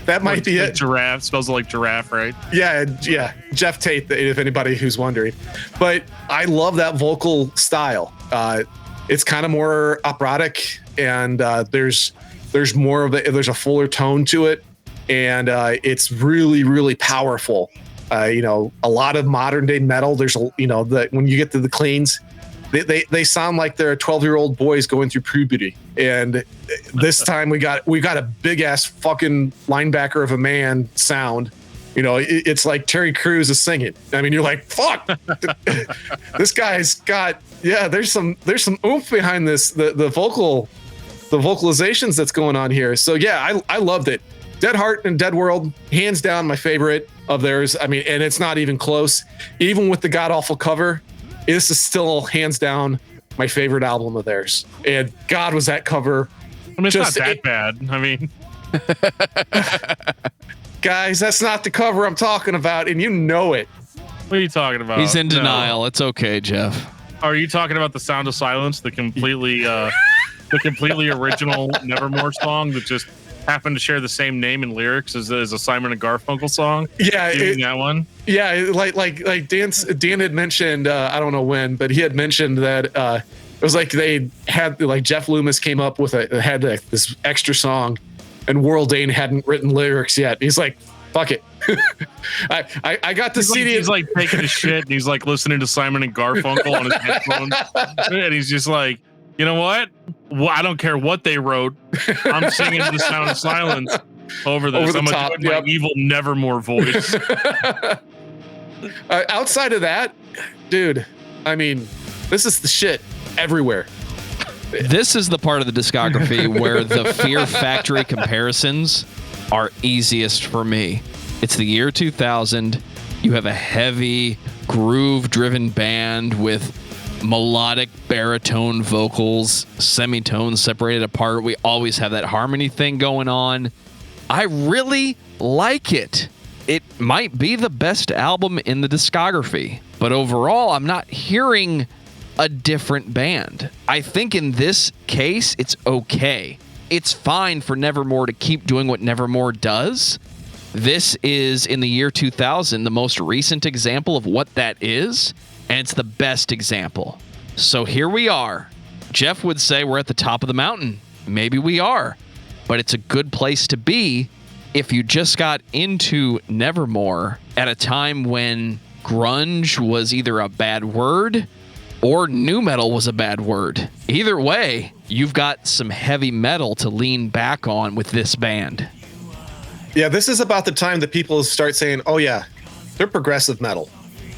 Speaker 3: That might be it.
Speaker 2: Giraffe spells it like giraffe, right?
Speaker 3: Yeah, Geoff Tate, if anybody who's wondering. But I love that vocal style. It's kind of more operatic, and there's more of there's a fuller tone to it. And it's really, really powerful. A lot of modern day metal. There's when you get to the cleans, they sound like they're 12-year-old boys going through puberty. And this time we got a big ass fucking linebacker of a man sound. It's like Terry Crews is singing. I mean, you're like, fuck. This guy's got there's some oomph behind this the vocalizations that's going on here. So yeah, I loved it. Dead Heart and Dead World, hands down my favorite of theirs. I mean, and it's not even close. Even with the god awful cover, this is still hands down my favorite album of theirs. And God, was that cover.
Speaker 2: I mean, it's not that bad. I mean,
Speaker 3: guys, that's not the cover I'm talking about, and you know it.
Speaker 2: What are you talking about?
Speaker 1: He's in denial. It's okay, Geoff.
Speaker 2: Are you talking about The Sound of Silence, the completely original Nevermore song that just happened to share the same name and lyrics as a Simon and Garfunkel song?
Speaker 3: Yeah,
Speaker 2: that one.
Speaker 3: Yeah, like Dan had mentioned. I don't know when, but he had mentioned that it was like they had Jeff Loomis came up with this extra song, and World Dane hadn't written lyrics yet. He's like, fuck it. I got the CD.
Speaker 2: He's like taking a shit, and he's like listening to Simon and Garfunkel on his headphones, and he's just like, you know what? Well, I don't care what they wrote. I'm singing The Sound of Silence over this. I'm going to do my evil Nevermore voice.
Speaker 3: Outside of that, dude, I mean, this is the shit everywhere.
Speaker 1: This is the part of the discography where the Fear Factory comparisons are easiest for me. It's the year 2000. You have a heavy, groove-driven band with melodic baritone vocals, semitones separated apart. We always have that harmony thing going on. I really like it. It might be the best album in the discography, but overall, I'm not hearing a different band. I think in this case, it's okay. It's fine for Nevermore to keep doing what Nevermore does. This is, in the year 2000, the most recent example of what that is, and it's the best example. So here we are. Geoff would say we're at the top of the mountain. Maybe we are, but it's a good place to be if you just got into Nevermore at a time when grunge was either a bad word or nu metal was a bad word. Either way, you've got some heavy metal to lean back on with this band.
Speaker 3: Yeah, this is about the time that people start saying, oh yeah, they're progressive metal.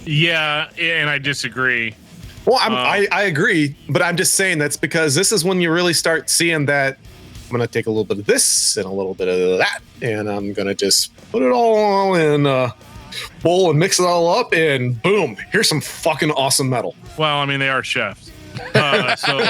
Speaker 2: Yeah, and I disagree.
Speaker 3: Well, I agree, but I'm just saying that's because this is when you really start seeing that I'm going to take a little bit of this and a little bit of that, and I'm going to just put it all in a bowl and mix it all up, and boom, here's some fucking awesome metal.
Speaker 2: Well, I mean, they are chefs. So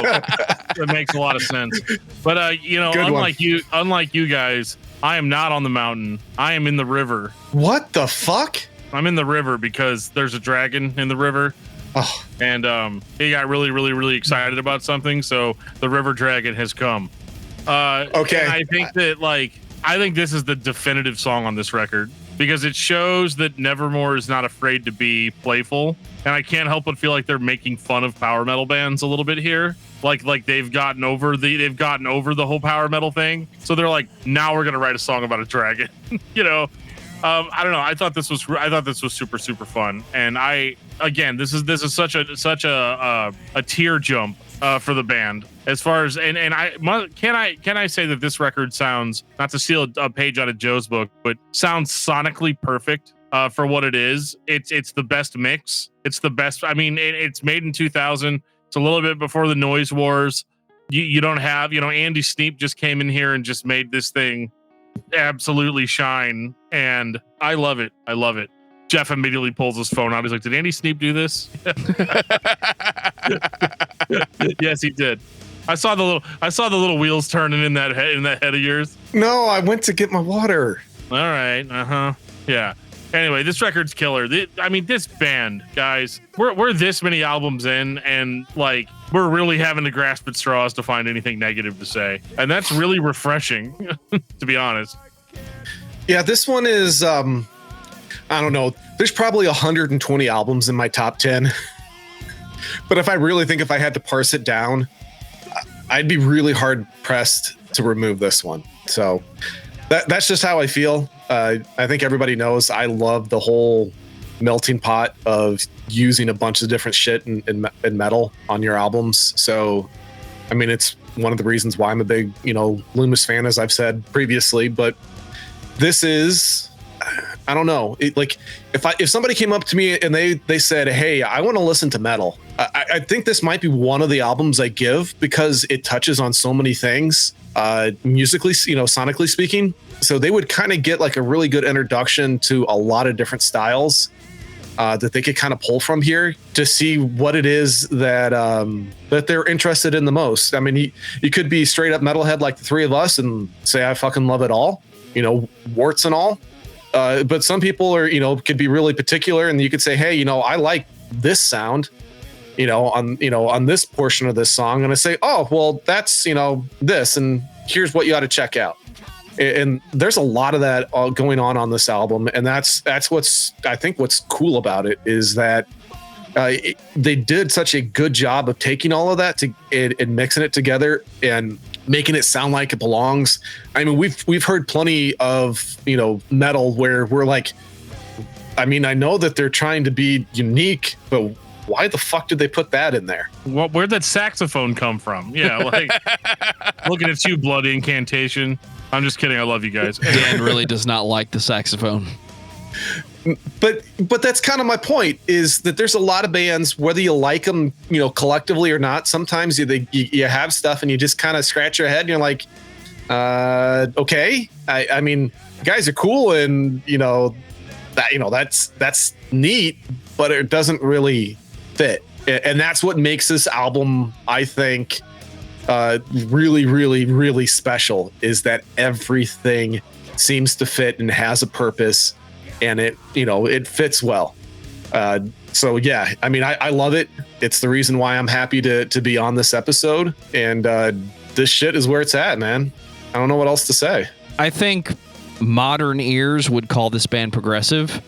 Speaker 2: it makes a lot of sense. But, unlike you guys, I am not on the mountain. I am in the river.
Speaker 3: What the fuck?
Speaker 2: I'm in the river because there's a dragon in the river.
Speaker 3: Oh.
Speaker 2: And he got really, really, really excited about something. So the river dragon has come.
Speaker 3: Okay.
Speaker 2: I think that I think this is the definitive song on this record. because it shows that Nevermore is not afraid to be playful. And I can't help but feel like they're making fun of power metal bands a little bit here. Like they've gotten over the whole power metal thing. So they're like, now we're gonna write a song about a dragon. You know, I don't know. I thought this was super fun. And this is such a tier jump for the band as far as can I say that this record sounds, not to steal a page out of Joe's book, but sounds sonically perfect for what it is. It's the best mix. It's the best. I mean, it's made in 2000. It's a little bit before the noise wars. You don't have, Andy Sneap just came in here and just made this thing absolutely shine, and I love it. Geoff immediately pulls his phone out. He's like, "Did Andy Sneap do this?" Yes, he did. I saw the little wheels turning in that head of yours.
Speaker 3: No, I went to get my water.
Speaker 2: All right. Yeah. Anyway, this record's killer. This band, guys, we're this many albums in, and like we're really having to grasp at straws to find anything negative to say, and that's really refreshing, to be honest.
Speaker 3: Yeah, this one is. I don't know. There's probably 120 albums in my top 10, but if I had to parse it down, I'd be really hard pressed to remove this one. So that's just how I feel. I think everybody knows I love the whole melting pot of using a bunch of different shit in metal on your albums. So, I mean, it's one of the reasons why I'm a big, Loomis fan, as I've said previously. But this is, I don't know. If somebody came up to me and they said, "Hey, I want to listen to metal," I think this might be one of the albums I give, because it touches on so many things, musically, sonically speaking. So they would kind of get like a really good introduction to a lot of different styles that they could kind of pull from here to see what it is that they're interested in the most. I mean, you could be straight up metalhead like the three of us and say, "I fucking love it all," warts and all. But some people are, could be really particular, and you could say, "Hey, I like this sound, on this portion of this song," and I say, "Oh, well, that's, this, and here's what you ought to check out." And there's a lot of that going on this album, and that's what's cool about it, is that they did such a good job of taking all of that and mixing it together and making it sound like it belongs. I mean, we've heard plenty of metal where we're like, I mean, I know that they're trying to be unique, but why the fuck did they put that in there?
Speaker 2: Where'd that saxophone come from? Yeah, like looking at you, Blood Incantation. I'm just kidding. I love you guys.
Speaker 1: Dan really does not like the saxophone.
Speaker 3: But that's kind of my point, is that there's a lot of bands, whether you like them, collectively or not, sometimes you have stuff and you just kind of scratch your head and you're like, okay. I mean, guys are cool, and that's neat, but it doesn't really fit. And that's what makes this album, I think, really, really, really special, is that everything seems to fit and has a purpose, and it fits well. So yeah, I mean, I love it. It's the reason why I'm happy to be on this episode, and this shit is where it's at, man. I don't know what else to say.
Speaker 1: I think modern ears would call this band progressive,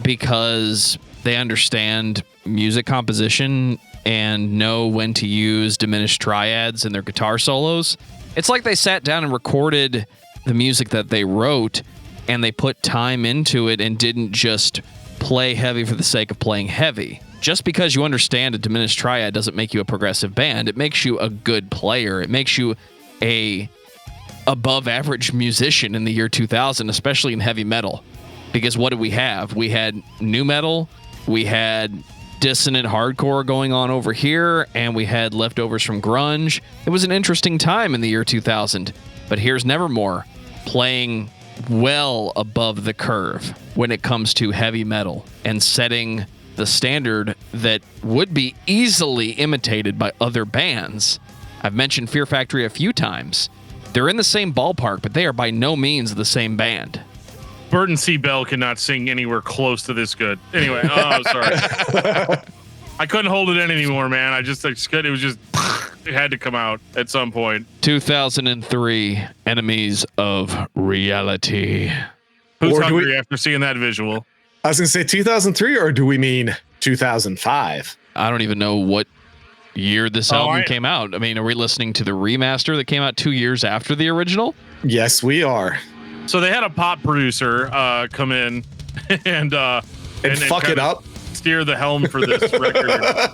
Speaker 1: because they understand music composition and know when to use diminished triads in their guitar solos. It's like they sat down and recorded the music that they wrote, and they put time into it and didn't just play heavy for the sake of playing heavy. Just because you understand a diminished triad doesn't make you a progressive band. It makes you a good player. It makes you a above average musician in the year 2000, especially in heavy metal. Because what did we have? We had nu metal, we had dissonant hardcore going on over here, and we had leftovers from grunge. It was an interesting time in the year 2000. But here's Nevermore playing well above the curve when it comes to heavy metal, and setting the standard that would be easily imitated by other bands. I've mentioned Fear Factory a few times. They're in the same ballpark, but they are by no means the same band.
Speaker 2: Burton C. Bell cannot sing anywhere close to this good. Anyway, sorry. I couldn't hold it in anymore, man. It had to come out at some point.
Speaker 1: 2003, Enemies of Reality.
Speaker 2: Who's
Speaker 3: Or do
Speaker 2: hungry
Speaker 3: we-
Speaker 2: after seeing that visual?
Speaker 3: I was gonna say 2003, or do we mean 2005?
Speaker 1: I don't even know what year this
Speaker 2: Oh,
Speaker 1: album came out. I mean, are we listening to the remaster that came out 2 years after the original?
Speaker 3: Yes, we are.
Speaker 2: So they had a pop producer come in and
Speaker 3: Fuck it
Speaker 2: kinda
Speaker 3: up.
Speaker 2: steer the helm for this record.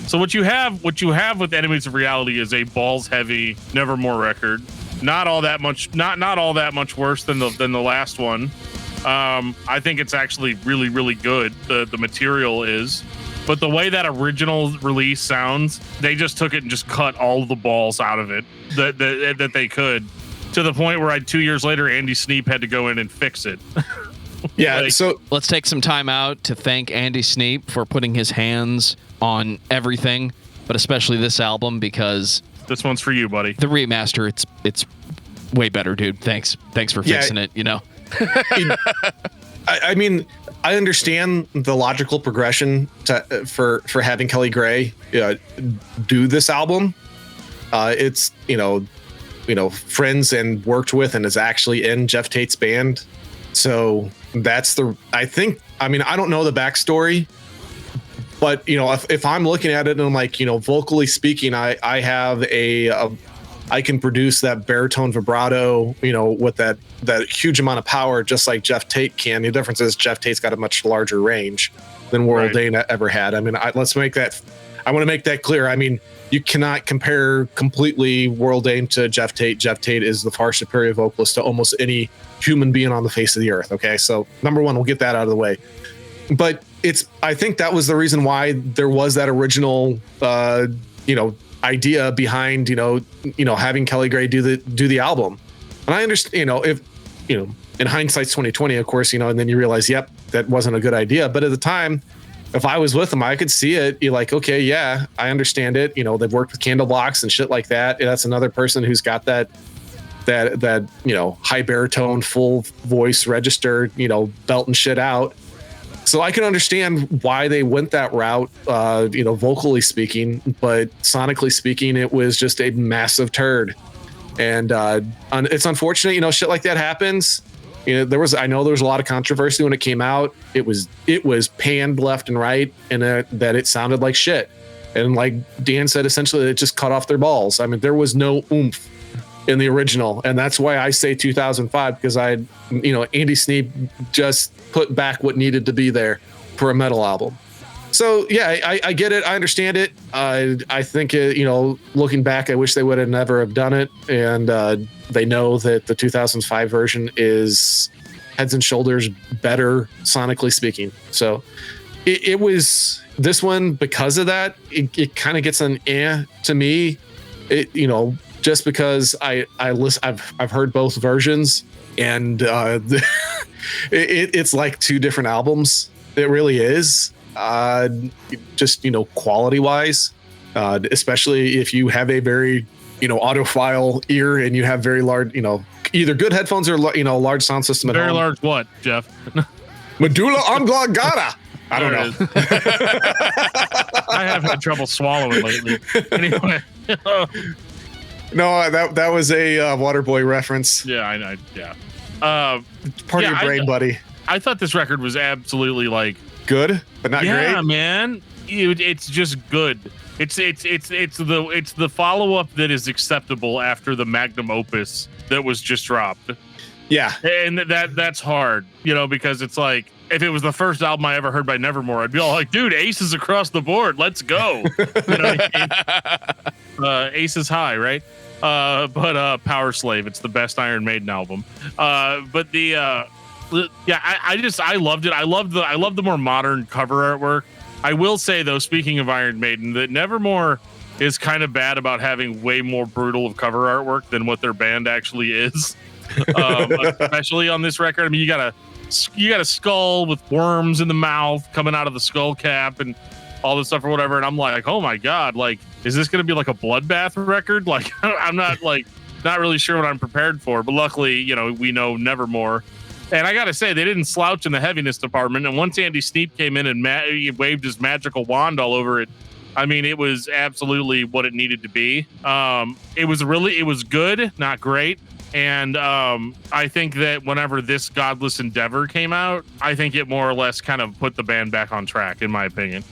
Speaker 2: So what you have with Enemies of Reality is a balls heavy Nevermore record. Not all that much worse than the last one. I think it's actually really, really good. The material is, but the way that original release sounds, they just took it and just cut all the balls out of it that they could, to the point where 2 years later, Andy Sneap had to go in and fix it.
Speaker 3: Yeah.
Speaker 2: Like-
Speaker 3: So
Speaker 1: Let's take some time out to thank Andy Sneap for putting his hands on everything, but especially this album, because
Speaker 2: This one's for you, buddy.
Speaker 1: the remaster, it's way better, dude. Thanks for
Speaker 3: Yeah.
Speaker 1: fixing it, you know.
Speaker 3: I mean, I understand the logical progression for having Kelly Gray do this album. It's friends and worked with and is actually in Geoff Tate's band. So that's I don't know the backstory, but if I'm looking at it and I'm like, vocally speaking, I have I can produce that baritone vibrato, with that huge amount of power, just like Geoff Tate can. The difference is Geoff Tate's got a much larger range than World Dane ever had. I mean, I want to make that clear. I mean, you cannot compare completely World Dane to Geoff Tate. Geoff Tate is the far superior vocalist to almost any human being on the face of the earth. Okay, so number one, we'll get that out of the way. But I think that was the reason why there was that original, idea behind having Kelly Gray do the album. And I understand, if in hindsight's 2020, of course, and then you realize, yep, that wasn't a good idea. But at the time, if I was with them, I could see it. You're like, okay, yeah, I understand it. They've worked with Candlebox and shit like that. And that's another person who's got that high baritone, full voice register, belting shit out. So I can understand why they went that route, vocally speaking, but sonically speaking, it was just a massive turd. And it's unfortunate, shit like that happens. There was a lot of controversy when it came out. It was panned left and right, and that it sounded like shit. And like Dan said, essentially, it just cut off their balls. I mean, there was no oomph in the original, and that's why I say 2005, because Andy Sneap just put back what needed to be there for a metal album. So yeah, I get it, I understand it. I think looking back, I wish they would have never have done it, and they know that the 2005 version is heads and shoulders better sonically speaking. So it was this one, because of that, it kind of gets an to me. Just because I've heard both versions, and it's like two different albums. It really is. Just quality wise, especially if you have a very audiophile ear and you have very large, either good headphones or large sound system at
Speaker 2: Very
Speaker 3: home.
Speaker 2: large what, Geoff?
Speaker 3: Medulla oblongata. I don't
Speaker 2: There
Speaker 3: know.
Speaker 2: it is. I have had trouble swallowing lately. Anyway.
Speaker 3: No, that was a Waterboy reference.
Speaker 2: Yeah, I know. Yeah.
Speaker 3: Part of your brain, buddy.
Speaker 2: I thought this record was absolutely
Speaker 3: Good, but not
Speaker 2: yeah,
Speaker 3: great.
Speaker 2: man. It's just good. It's the follow up that is acceptable after the magnum opus that was just dropped.
Speaker 3: Yeah.
Speaker 2: And that's hard, because it's like, if it was the first album I ever heard by Nevermore, I'd be all like, dude, aces across the board. Let's go. Aces high, right? But Power Slave, it's the best Iron Maiden album. I loved it. I love the more modern cover artwork. I will say though, speaking of Iron Maiden, that Nevermore is kind of bad about having way more brutal of cover artwork than what their band actually is. Especially on this record. I mean, you got a skull with worms in the mouth coming out of the skull cap and all this stuff or whatever. And I'm like, oh my God, is this going to be like a bloodbath record? I'm not really sure what I'm prepared for, but luckily, we know Nevermore. And I got to say, they didn't slouch in the heaviness department. And once Andy Sneap came in and he waved his magical wand all over it, I mean, it was absolutely what it needed to be. It was good, not great. And I think that whenever this Godless Endeavor came out, I think it more or less kind of put the band back on track, in my opinion.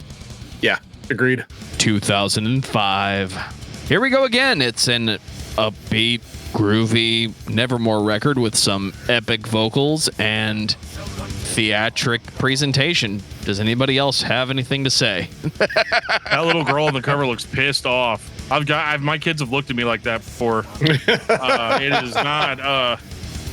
Speaker 3: Yeah, agreed.
Speaker 1: 2005. Here we go again. It's an upbeat, groovy Nevermore record with some epic vocals and theatric presentation. Does anybody else have anything to say?
Speaker 2: That little girl on the cover looks pissed off. My kids have looked at me like that before. It is not.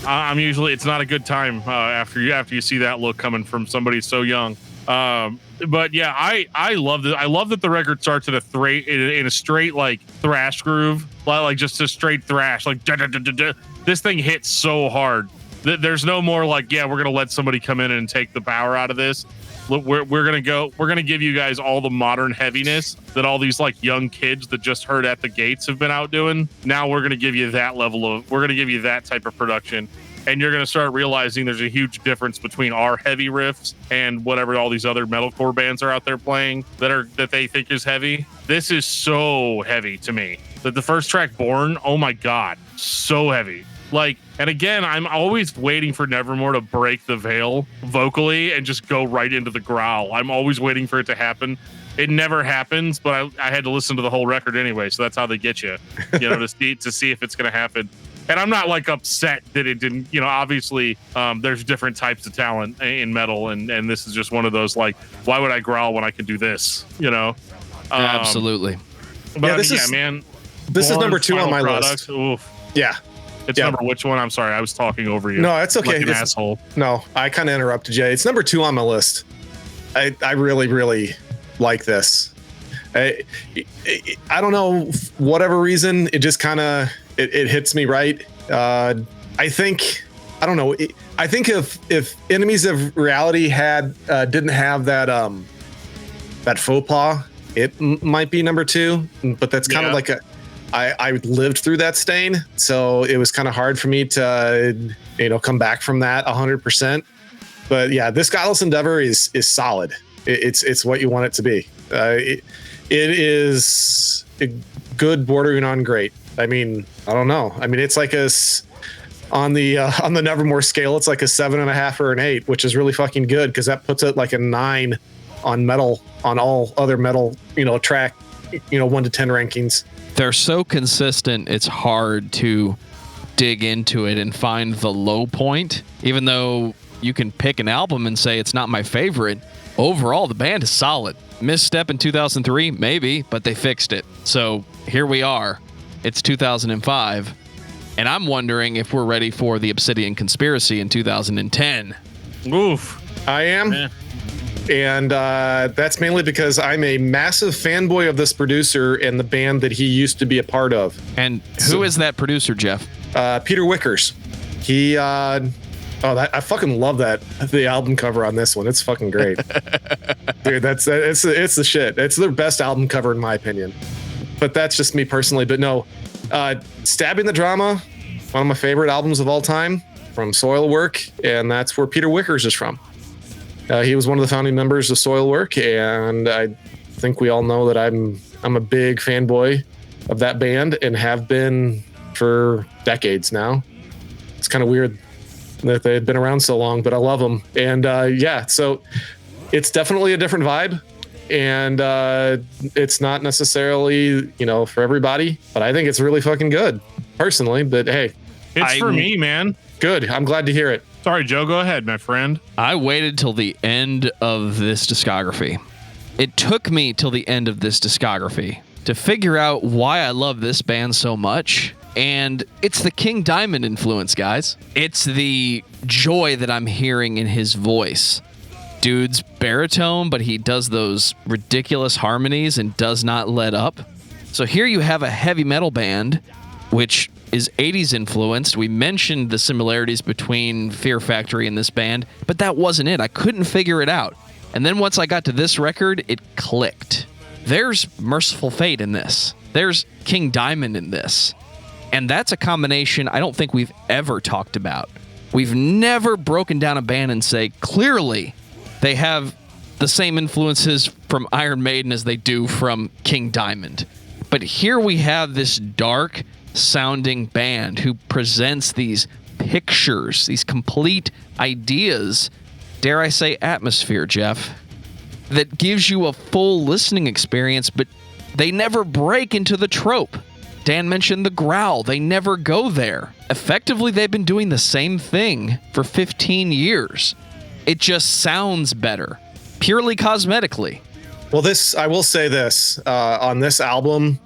Speaker 2: It's not a good time after you see that look coming from somebody so young. But yeah, I love this. I love that the record starts in a straight like thrash groove, like just a straight thrash. Like this thing hits so hard. There's no more like, yeah, we're gonna let somebody come in and take the power out of this. Look, we're gonna give you guys all the modern heaviness that all these like young kids that just heard At the Gates have been out doing. Now we're gonna give you that type of production. And you're going to start realizing there's a huge difference between our heavy riffs and whatever all these other metalcore bands are out there playing that they think is heavy. This is so heavy to me. That the first track, Born, oh my God, so heavy. Like, and again, I'm always waiting for Nevermore to break the veil vocally and just go right into the growl. I'm always waiting for it to happen. It never happens, but I had to listen to the whole record anyway, so that's how they get you, to see if it's going to happen. And I'm not like upset that it didn't, obviously there's different types of talent in metal. And this is just one of those, like, why would I growl when I can do this?
Speaker 1: Absolutely.
Speaker 2: But
Speaker 3: this is number 2 on my list.
Speaker 2: Oof.
Speaker 3: Yeah.
Speaker 2: It's number which one? I'm sorry. I was talking over you.
Speaker 3: No, it's okay.
Speaker 2: Like an asshole.
Speaker 3: No, I kind of interrupted you. It's number 2 on my list. I really, really like this. I don't know, whatever reason, it just kind of, it hits me right. I think if Enemies of Reality didn't have that faux pas, it might be number 2. But that's kind of like I lived through that stain, so it was kind of hard for me to come back from that 100%. But yeah, this Godless Endeavor is solid. It's what you want it to be. It is good, bordering on great. I mean, I don't know. I mean, it's like on the Nevermore scale, it's like a 7.5 or an 8, which is really fucking good because that puts it like a 9 on all other metal, track, 1 to 10 rankings.
Speaker 1: They're so consistent, it's hard to dig into it and find the low point, even though you can pick an album and say it's not my favorite. Overall, the band is solid. Misstep in 2003, maybe, but they fixed it. So here we are. It's 2005, and I'm wondering if we're ready for the Obsidian Conspiracy in 2010.
Speaker 2: Oof.
Speaker 3: I am.
Speaker 2: Man.
Speaker 3: And that's mainly because I'm a massive fanboy of this producer and the band that he used to be a part of.
Speaker 1: And who is that producer, Geoff?
Speaker 3: Peter Wickers. He... I fucking love the album cover on this one. It's fucking great. Dude, it's the shit. It's their best album cover in my opinion. But that's just me personally. But no, Stabbing the Drama, one of my favorite albums of all time from Soilwork, and that's where Peter Wickers is from. He was one of the founding members of Soilwork, and I think we all know that I'm a big fanboy of that band and have been for decades now. It's kind of weird that they had been around so long, but I love them. And so it's definitely a different vibe, and it's not necessarily for everybody, but I think it's really fucking good personally. But hey,
Speaker 2: it's for me, man.
Speaker 3: Good. I'm glad to hear it.
Speaker 2: Sorry, Joe, go ahead, my friend.
Speaker 1: I waited till the end of this discography. It took me till the end of this discography to figure out why I love this band so much. And it's the King Diamond influence, guys. It's the joy that I'm hearing in his voice. Dude's baritone, but he does those ridiculous harmonies and does not let up. So here you have a heavy metal band, which is 80s influenced. We mentioned the similarities between Fear Factory and this band, but that wasn't it. I couldn't figure it out. And then once I got to this record, it clicked. There's Merciful Fate in this. There's King Diamond in this. And that's a combination I don't think we've ever talked about. We've never broken down a band and say, clearly, they have the same influences from Iron Maiden as they do from King Diamond. But here we have this dark, sounding band who presents these pictures, these complete ideas, dare I say atmosphere, Geoff, that gives you a full listening experience, but they never break into the trope. Dan mentioned the growl. They never go there. Effectively, they've been doing the same thing for 15 years. It just sounds better, purely cosmetically.
Speaker 3: Well, I will say this, on this album,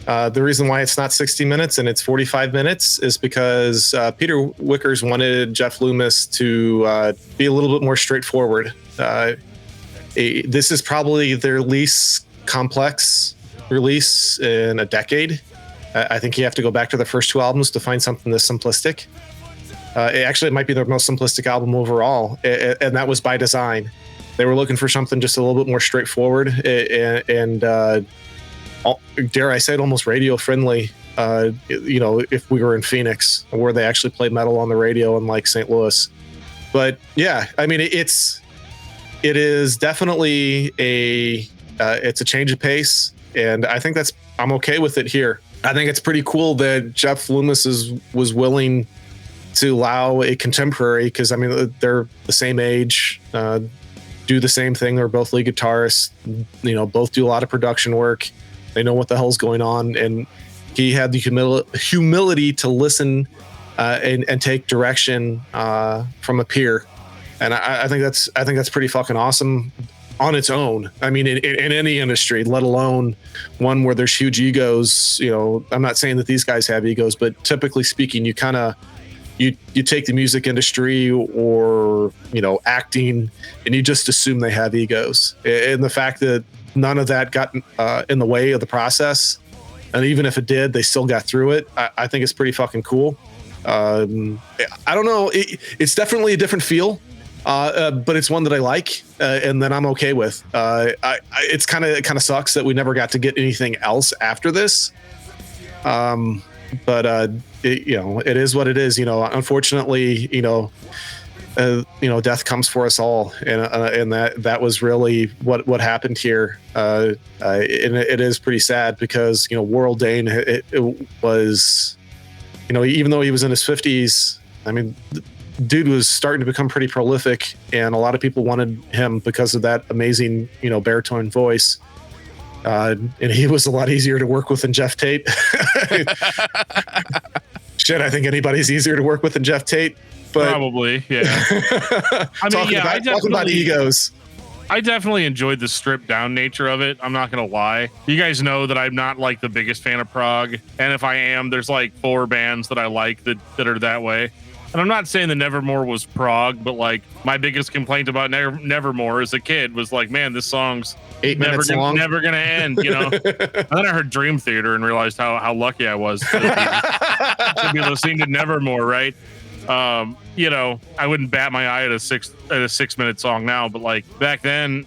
Speaker 3: the reason why it's not 60 minutes and it's 45 minutes is because Peter Wickers wanted Geoff Loomis to be a little bit more straightforward. This is probably their least complex release in a decade. I think you have to go back to the first 2 albums to find something this simplistic. It might be their most simplistic album overall, and that was by design. They were looking for something just a little bit more straightforward and dare I say it, almost radio friendly. If we were in Phoenix, where they actually play metal on the radio, unlike St. Louis. But yeah, I mean, it is definitely it's a change of pace, and I think I'm okay with it here. I think it's pretty cool that Geoff Loomis was willing to allow a contemporary, because I mean they're the same age, do the same thing. They're both lead guitarists, both do a lot of production work. They know what the hell's going on, and he had the humility to listen and take direction from a peer, and I think that's pretty fucking awesome on its own. I mean, in any industry, let alone one where there's huge egos. I'm not saying that these guys have egos, but typically speaking, you kind of you take the music industry or acting, and you just assume they have egos, and the fact that none of that got in the way of the process, and even if it did, they still got through it. I think it's pretty fucking cool. I don't know, it's definitely a different feel, but it's one that I like, and that I'm okay with. It kind of sucks that we never got to get anything else after this, but it is what it is. Unfortunately, death comes for us all, and that was really what happened here. And it is pretty sad because Warrell Dane, it was, even though he was in his 50s, I mean, the dude was starting to become pretty prolific, and a lot of people wanted him because of that amazing baritone voice. And he was a lot easier to work with than Geoff Tate. Shit, I think anybody's easier to work with than Geoff Tate. But
Speaker 2: probably, yeah. I mean,
Speaker 3: talking about egos.
Speaker 2: I definitely enjoyed the stripped down nature of it. I'm not gonna lie. You guys know that I'm not like the biggest fan of prog, and if I am, there's like 4 bands that I like that are that way. And I'm not saying the Nevermore was prog, but like my biggest complaint about Nevermore as a kid was like, man, this song's
Speaker 3: 8 minutes long,
Speaker 2: never gonna end. And then I heard Dream Theater and realized how lucky I was to be listening to Nevermore, right? I wouldn't bat my eye at a 6-minute song now, but like back then,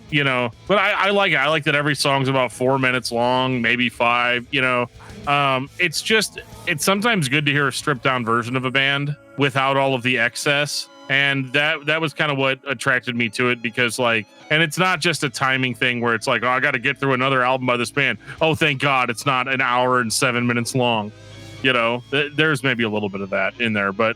Speaker 2: but I like it. I like that every song's about 4 minutes long, maybe 5, it's sometimes good to hear a stripped down version of a band without all of the excess. And that was kind of what attracted me to it, because like, and it's not just a timing thing where it's like, oh, I got to get through another album by this band. Oh, thank God it's not an hour and 7 minutes long. There's maybe a little bit of that in there, but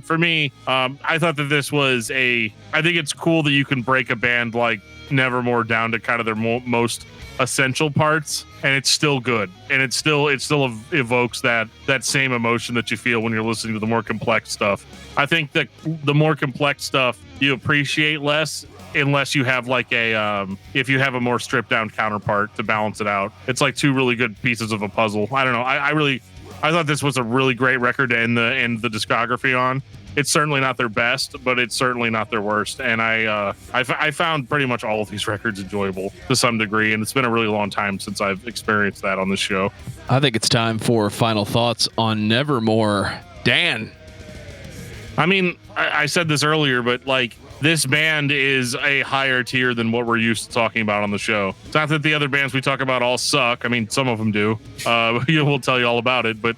Speaker 2: for me, I thought that this was I think it's cool that you can break a band like Nevermore down to kind of their most essential parts, and it's still good, and it still evokes that same emotion that you feel when you're listening to the more complex stuff. I think that the more complex stuff you appreciate less unless you have like if you have a more stripped down counterpart to balance it out. It's like 2 really good pieces of a puzzle. I don't know. I thought this was a really great record to end the discography on. It's certainly not their best, but it's certainly not their worst. And I found pretty much all of these records enjoyable to some degree, and it's been a really long time since I've experienced that on this show.
Speaker 1: I think it's time for final thoughts on Nevermore. Dan.
Speaker 2: I mean, I said this earlier, but like, this band is a higher tier than what we're used to talking about on the show. It's not that the other bands we talk about all suck. I mean, some of them do. We'll tell you all about it. But,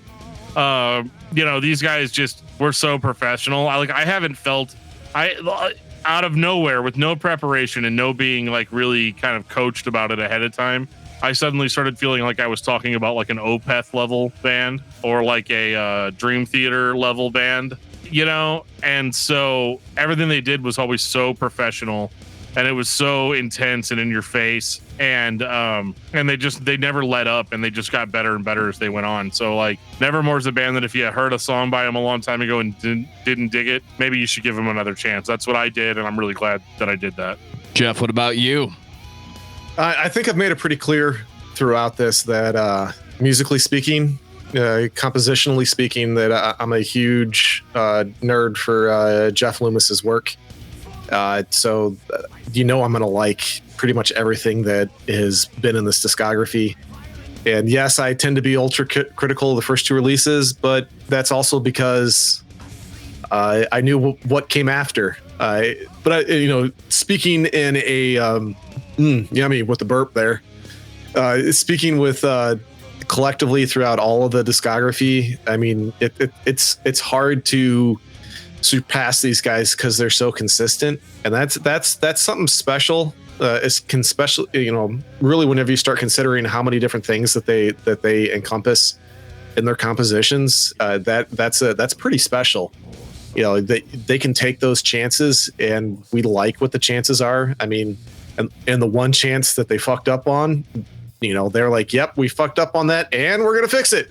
Speaker 2: these guys just were so professional. I haven't felt out of nowhere, with no preparation and no being like really kind of coached about it ahead of time, I suddenly started feeling like I was talking about like an Opeth level band or like a Dream Theater level band, you know? And so everything they did was always so professional, and it was so intense and in your face. And they never let up, and they just got better and better as they went on. So like Nevermore's a band that if you heard a song by them a long time ago and didn't dig it, maybe you should give them another chance. That's what I did, and I'm really glad that I did that.
Speaker 1: Geoff, what about you?
Speaker 3: I think I've made it pretty clear throughout this that musically speaking, compositionally speaking, that I'm a huge nerd for Jeff Loomis's work. So I'm going to like pretty much everything that has been in this discography. And yes, I tend to be ultra critical of the first two releases, but that's also because I knew what came after. Speaking in a yummy with the burp there. Speaking with collectively throughout all of the discography, I mean, it's hard to surpass these guys because they're so consistent, and that's something special. Really, whenever you start considering how many different things that they encompass in their compositions, that's pretty special. You know, they can take those chances, and we like what the chances are. I mean, and the one chance that they fucked up on, you know, they're like, yep, we fucked up on that, and we're gonna fix it.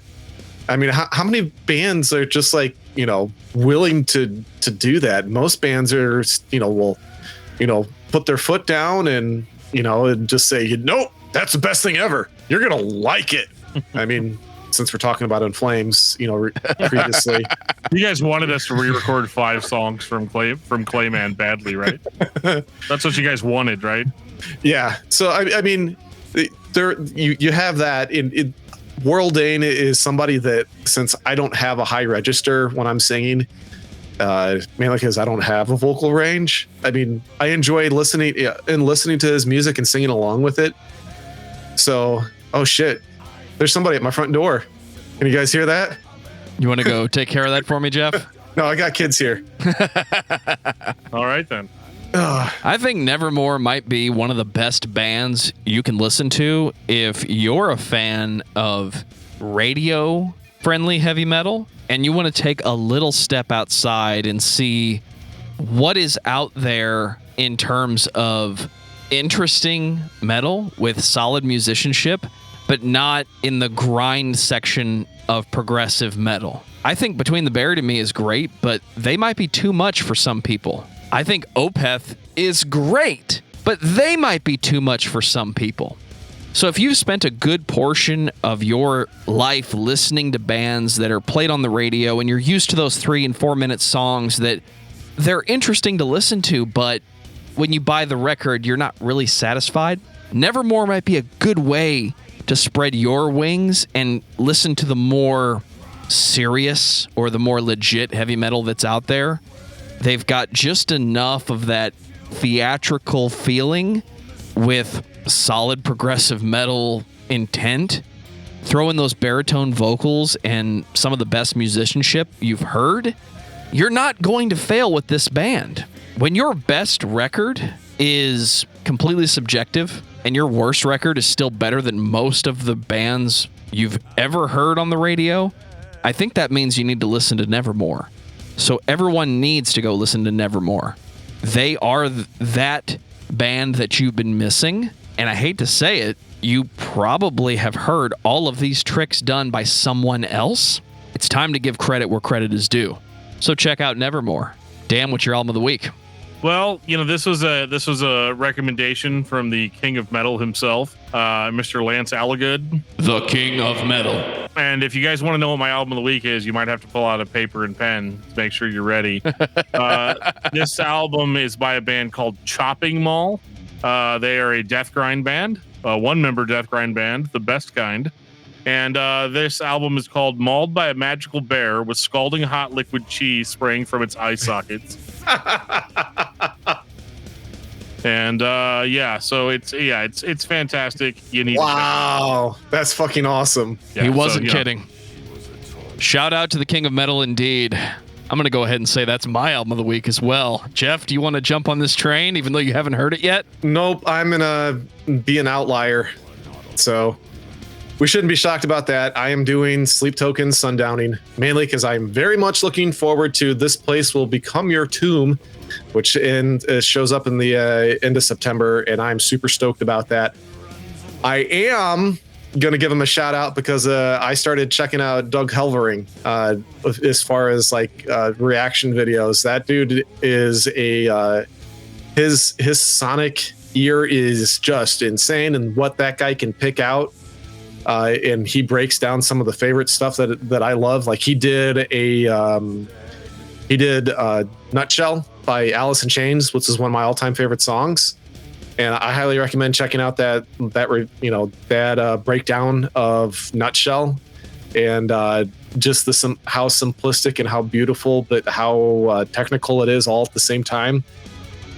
Speaker 3: I mean, how many bands are just like, you know, willing to do that? Most bands are, will put their foot down and, and just say, nope, that's the best thing ever. You're gonna like it. I mean, since we're talking about In Flames, previously,
Speaker 2: you guys wanted us to re-record 5 songs from Clayman badly, right? That's what you guys wanted, right?
Speaker 3: Yeah. So I mean, you have that in World Dane is somebody that, since I don't have a high register when I'm singing, mainly because I don't have a vocal range. I mean, I enjoy listening to his music and singing along with it. So, oh shit, there's somebody at my front door. Can you guys hear that?
Speaker 1: You want to go take care of that for me, Geoff?
Speaker 3: No, I got kids here.
Speaker 2: All right then.
Speaker 1: I think Nevermore might be one of the best bands you can listen to if you're a fan of radio-friendly heavy metal and you want to take a little step outside and see what is out there in terms of interesting metal with solid musicianship, but not in the grind section of progressive metal. I think Between the Buried and Me is great, but they might be too much for some people. I think Opeth is great, but they might be too much for some people. So if you've spent a good portion of your life listening to bands that are played on the radio and you're used to those 3 and 4 minute songs that they're interesting to listen to, but when you buy the record, you're not really satisfied, Nevermore might be a good way to spread your wings and listen to the more serious or the more legit heavy metal that's out there. They've got just enough of that theatrical feeling with solid progressive metal intent. Throw in those baritone vocals and some of the best musicianship you've heard. You're not going to fail with this band. When your best record is completely subjective and your worst record is still better than most of the bands you've ever heard on the radio, I think that means you need to listen to Nevermore. So everyone needs to go listen to Nevermore. They are that band that you've been missing. And I hate to say it, you probably have heard all of these tricks done by someone else. It's time to give credit where credit is due. So check out Nevermore. Dan, what's your album of the week?
Speaker 2: Well, this was a recommendation from the King of Metal himself, Mr. Lance Alligood.
Speaker 1: The King of Metal.
Speaker 2: And if you guys want to know what my album of the week is, you might have to pull out a paper and pen to make sure you're ready. This album is by a band called Chopping Mall. They are a death grind band, a one-member death grind band, the best kind. And this album is called Mauled by a Magical Bear with Scalding Hot Liquid Cheese spraying from its eye sockets. And so it's fantastic. You need to check it out.
Speaker 3: Wow, that's fucking awesome.
Speaker 1: Yeah, he wasn't kidding. Shout out to the King of Metal indeed. I'm going to go ahead and say that's my album of the week as well. Geoff, do you want to jump on this train even though you haven't heard it yet?
Speaker 3: Nope, I'm going to be an outlier. So we shouldn't be shocked about that. I am doing Sleep Tokens Sundowning, mainly because I'm very much looking forward to This Place Will Become Your Tomb, which shows up in the end of September, and I'm super stoked about that. I am going to give him a shout out because I started checking out Doug Helvering as far as like reaction videos. That dude is his sonic ear is just insane, and what that guy can pick out. And he breaks down some of the favorite stuff that I love. Like he did Nutshell by Alice in Chains, which is one of my all-time favorite songs. And I highly recommend checking out that breakdown of Nutshell, and just how simplistic and how beautiful, but how technical it is all at the same time.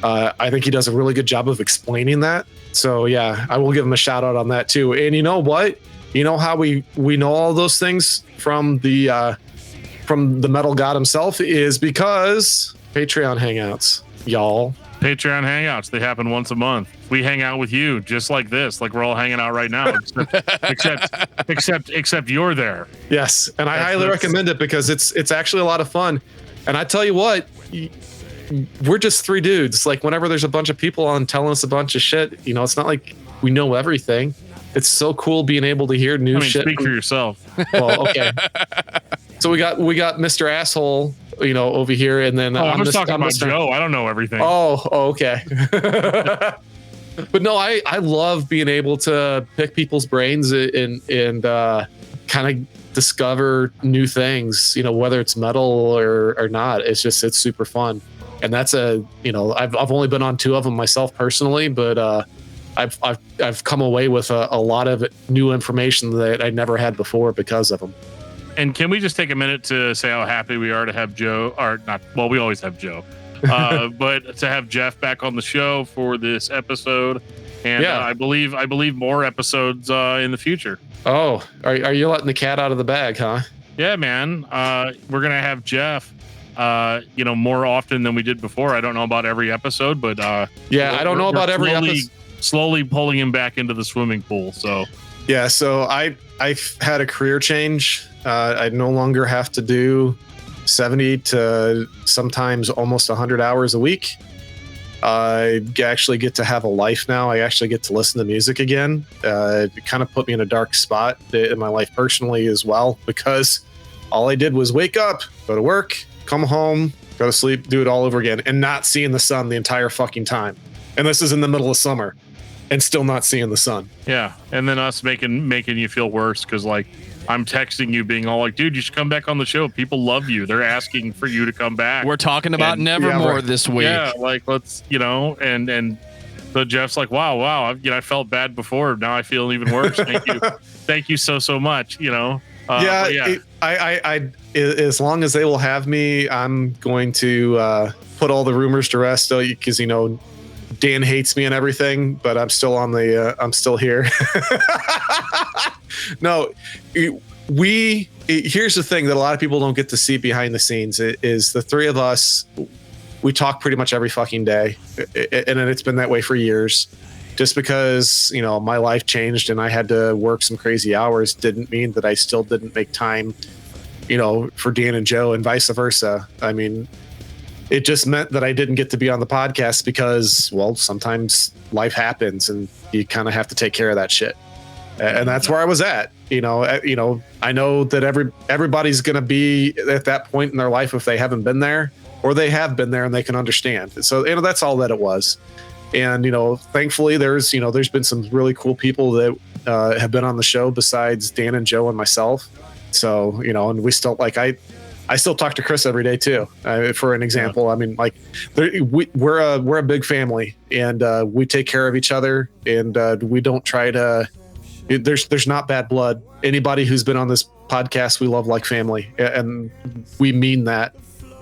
Speaker 3: I think he does a really good job of explaining that. So yeah, I will give him a shout out on that too. And you know what? You know how we know all those things from the metal god himself is because Patreon hangouts, y'all.
Speaker 2: Patreon hangouts, they happen once a month. We hang out with you just like this, like we're all hanging out right now, except you're there.
Speaker 3: Yes, and I highly recommend it because it's actually a lot of fun. And I tell you what, we're just three dudes. Like whenever there's a bunch of people on telling us a bunch of shit, it's not like we know everything. It's so cool being able to hear new shit.
Speaker 2: Speak for yourself.
Speaker 3: Well, okay. So we got Mr. Asshole, over here, and then
Speaker 2: I was talking about Joe. I don't know everything.
Speaker 3: Oh, okay. But no, I love being able to pick people's brains and kind of discover new things, whether it's metal or not. It's super fun. And that's I've only been on 2 of them myself personally, but I've come away with a lot of new information that I never had before because of them.
Speaker 2: And can we just take a minute to say how happy we are to have Joe, or not? Well, we always have Joe, but to have Geoff back on the show for this episode, and I believe more episodes in the future.
Speaker 3: Oh, are you letting the cat out of the bag, huh?
Speaker 2: Yeah, man. We're gonna have Geoff, more often than we did before. I don't know about every episode, but I don't know about every episode. Slowly pulling him back into the swimming pool. So
Speaker 3: yeah, so I've had a career change. I no longer have to do 70 to sometimes almost 100 hours a week. I actually get to have a life now. I actually get to listen to music again. It kind of put me in a dark spot in my life personally as well, because all I did was wake up, go to work, come home, go to sleep, do it all over again, and not seeing the sun the entire fucking time. And this is in the middle of summer and still not seeing the sun.
Speaker 2: Yeah. And then us making you feel worse because, like, I'm texting you being all like, dude, you should come back on the show. People love you. They're asking for you to come back.
Speaker 1: We're talking about Nevermore this week.
Speaker 2: Yeah, like, let's, and so Geoff's like, wow. I felt bad before. Now I feel even worse. Thank you. Thank you so much,
Speaker 3: I as long as they will have me, I'm going to put all the rumors to rest because, Dan hates me and everything, but I'm still I'm still here. No, here's the thing that a lot of people don't get to see behind the scenes is the three of us, we talk pretty much every fucking day. And it's been that way for years. Just because, my life changed and I had to work some crazy hours didn't mean that I still didn't make time, for Dan and Joe and vice versa. I mean, it just meant that I didn't get to be on the podcast because, well, sometimes life happens and you kind of have to take care of that shit. And that's where I was at. I know that everybody's going to be at that point in their life if they haven't been there, or they have been there and they can understand. So, that's all that it was. And, thankfully there's been some really cool people that have been on the show besides Dan and Joe and myself. So, and we still I still talk to Chris every day too. For an example, I mean, like we're a big family, and we take care of each other, and we don't try to. There's not bad blood. Anybody who's been on this podcast, we love like family, and we mean that.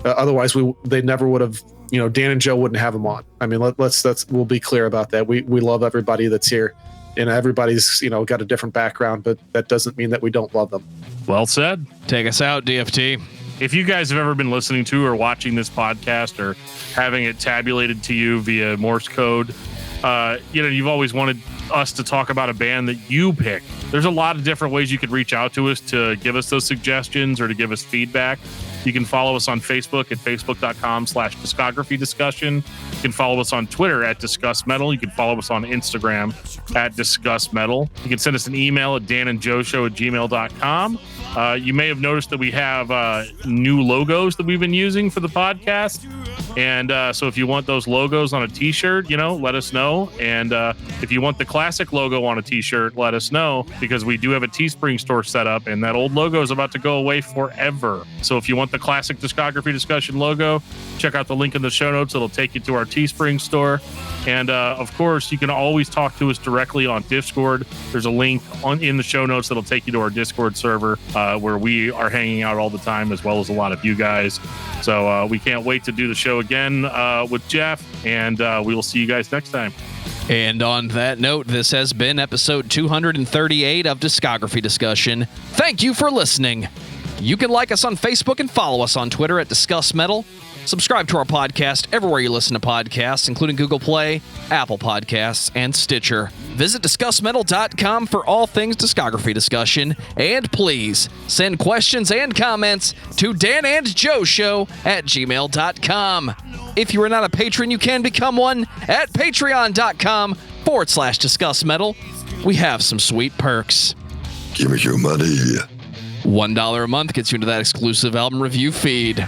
Speaker 3: Otherwise, they never would have. Dan and Joe wouldn't have them on. I mean, we'll be clear about that. We love everybody that's here, and everybody's got a different background, but that doesn't mean that we don't love them.
Speaker 2: Well said.
Speaker 1: Take us out, DFT.
Speaker 2: If you guys have ever been listening to or watching this podcast or having it tabulated to you via Morse code, you've always wanted us to talk about a band that you pick. There's a lot of different ways you could reach out to us to give us those suggestions or to give us feedback. You can follow us on Facebook at facebook.com/discography discussion. You can follow us on Twitter at discussmetal. You can follow us on Instagram at discussmetal. You can send us an email at danandjoeshow@gmail.com. You may have noticed that we have new logos that we've been using for the podcast. And so if you want those logos on a t-shirt, let us know. And if you want the classic logo on a t-shirt, let us know, because we do have a Teespring store set up and that old logo is about to go away forever. So if you want the classic Discography Discussion logo, check out the link in the show notes. It'll take you to our Teespring store. And of course, you can always talk to us directly on Discord. There's a link in the show notes that'll take you to our Discord server where we are hanging out all the time, as well as a lot of you guys. So we can't wait to do the show again with Geoff, and we will see you guys next time.
Speaker 1: And on that note, this has been episode 238 of Discography Discussion. Thank you for listening. You can like us on Facebook and follow us on Twitter at discussmetal. Subscribe to our podcast everywhere you listen to podcasts, including Google Play, Apple Podcasts, and Stitcher. Visit discussmetal.com for all things discography discussion. And please send questions and comments to danandjoeshow@gmail.com. If you are not a patron, you can become one at patreon.com/discussmetal. We have some sweet perks.
Speaker 4: Give me your money.
Speaker 1: $1 a month gets you into that exclusive album review feed.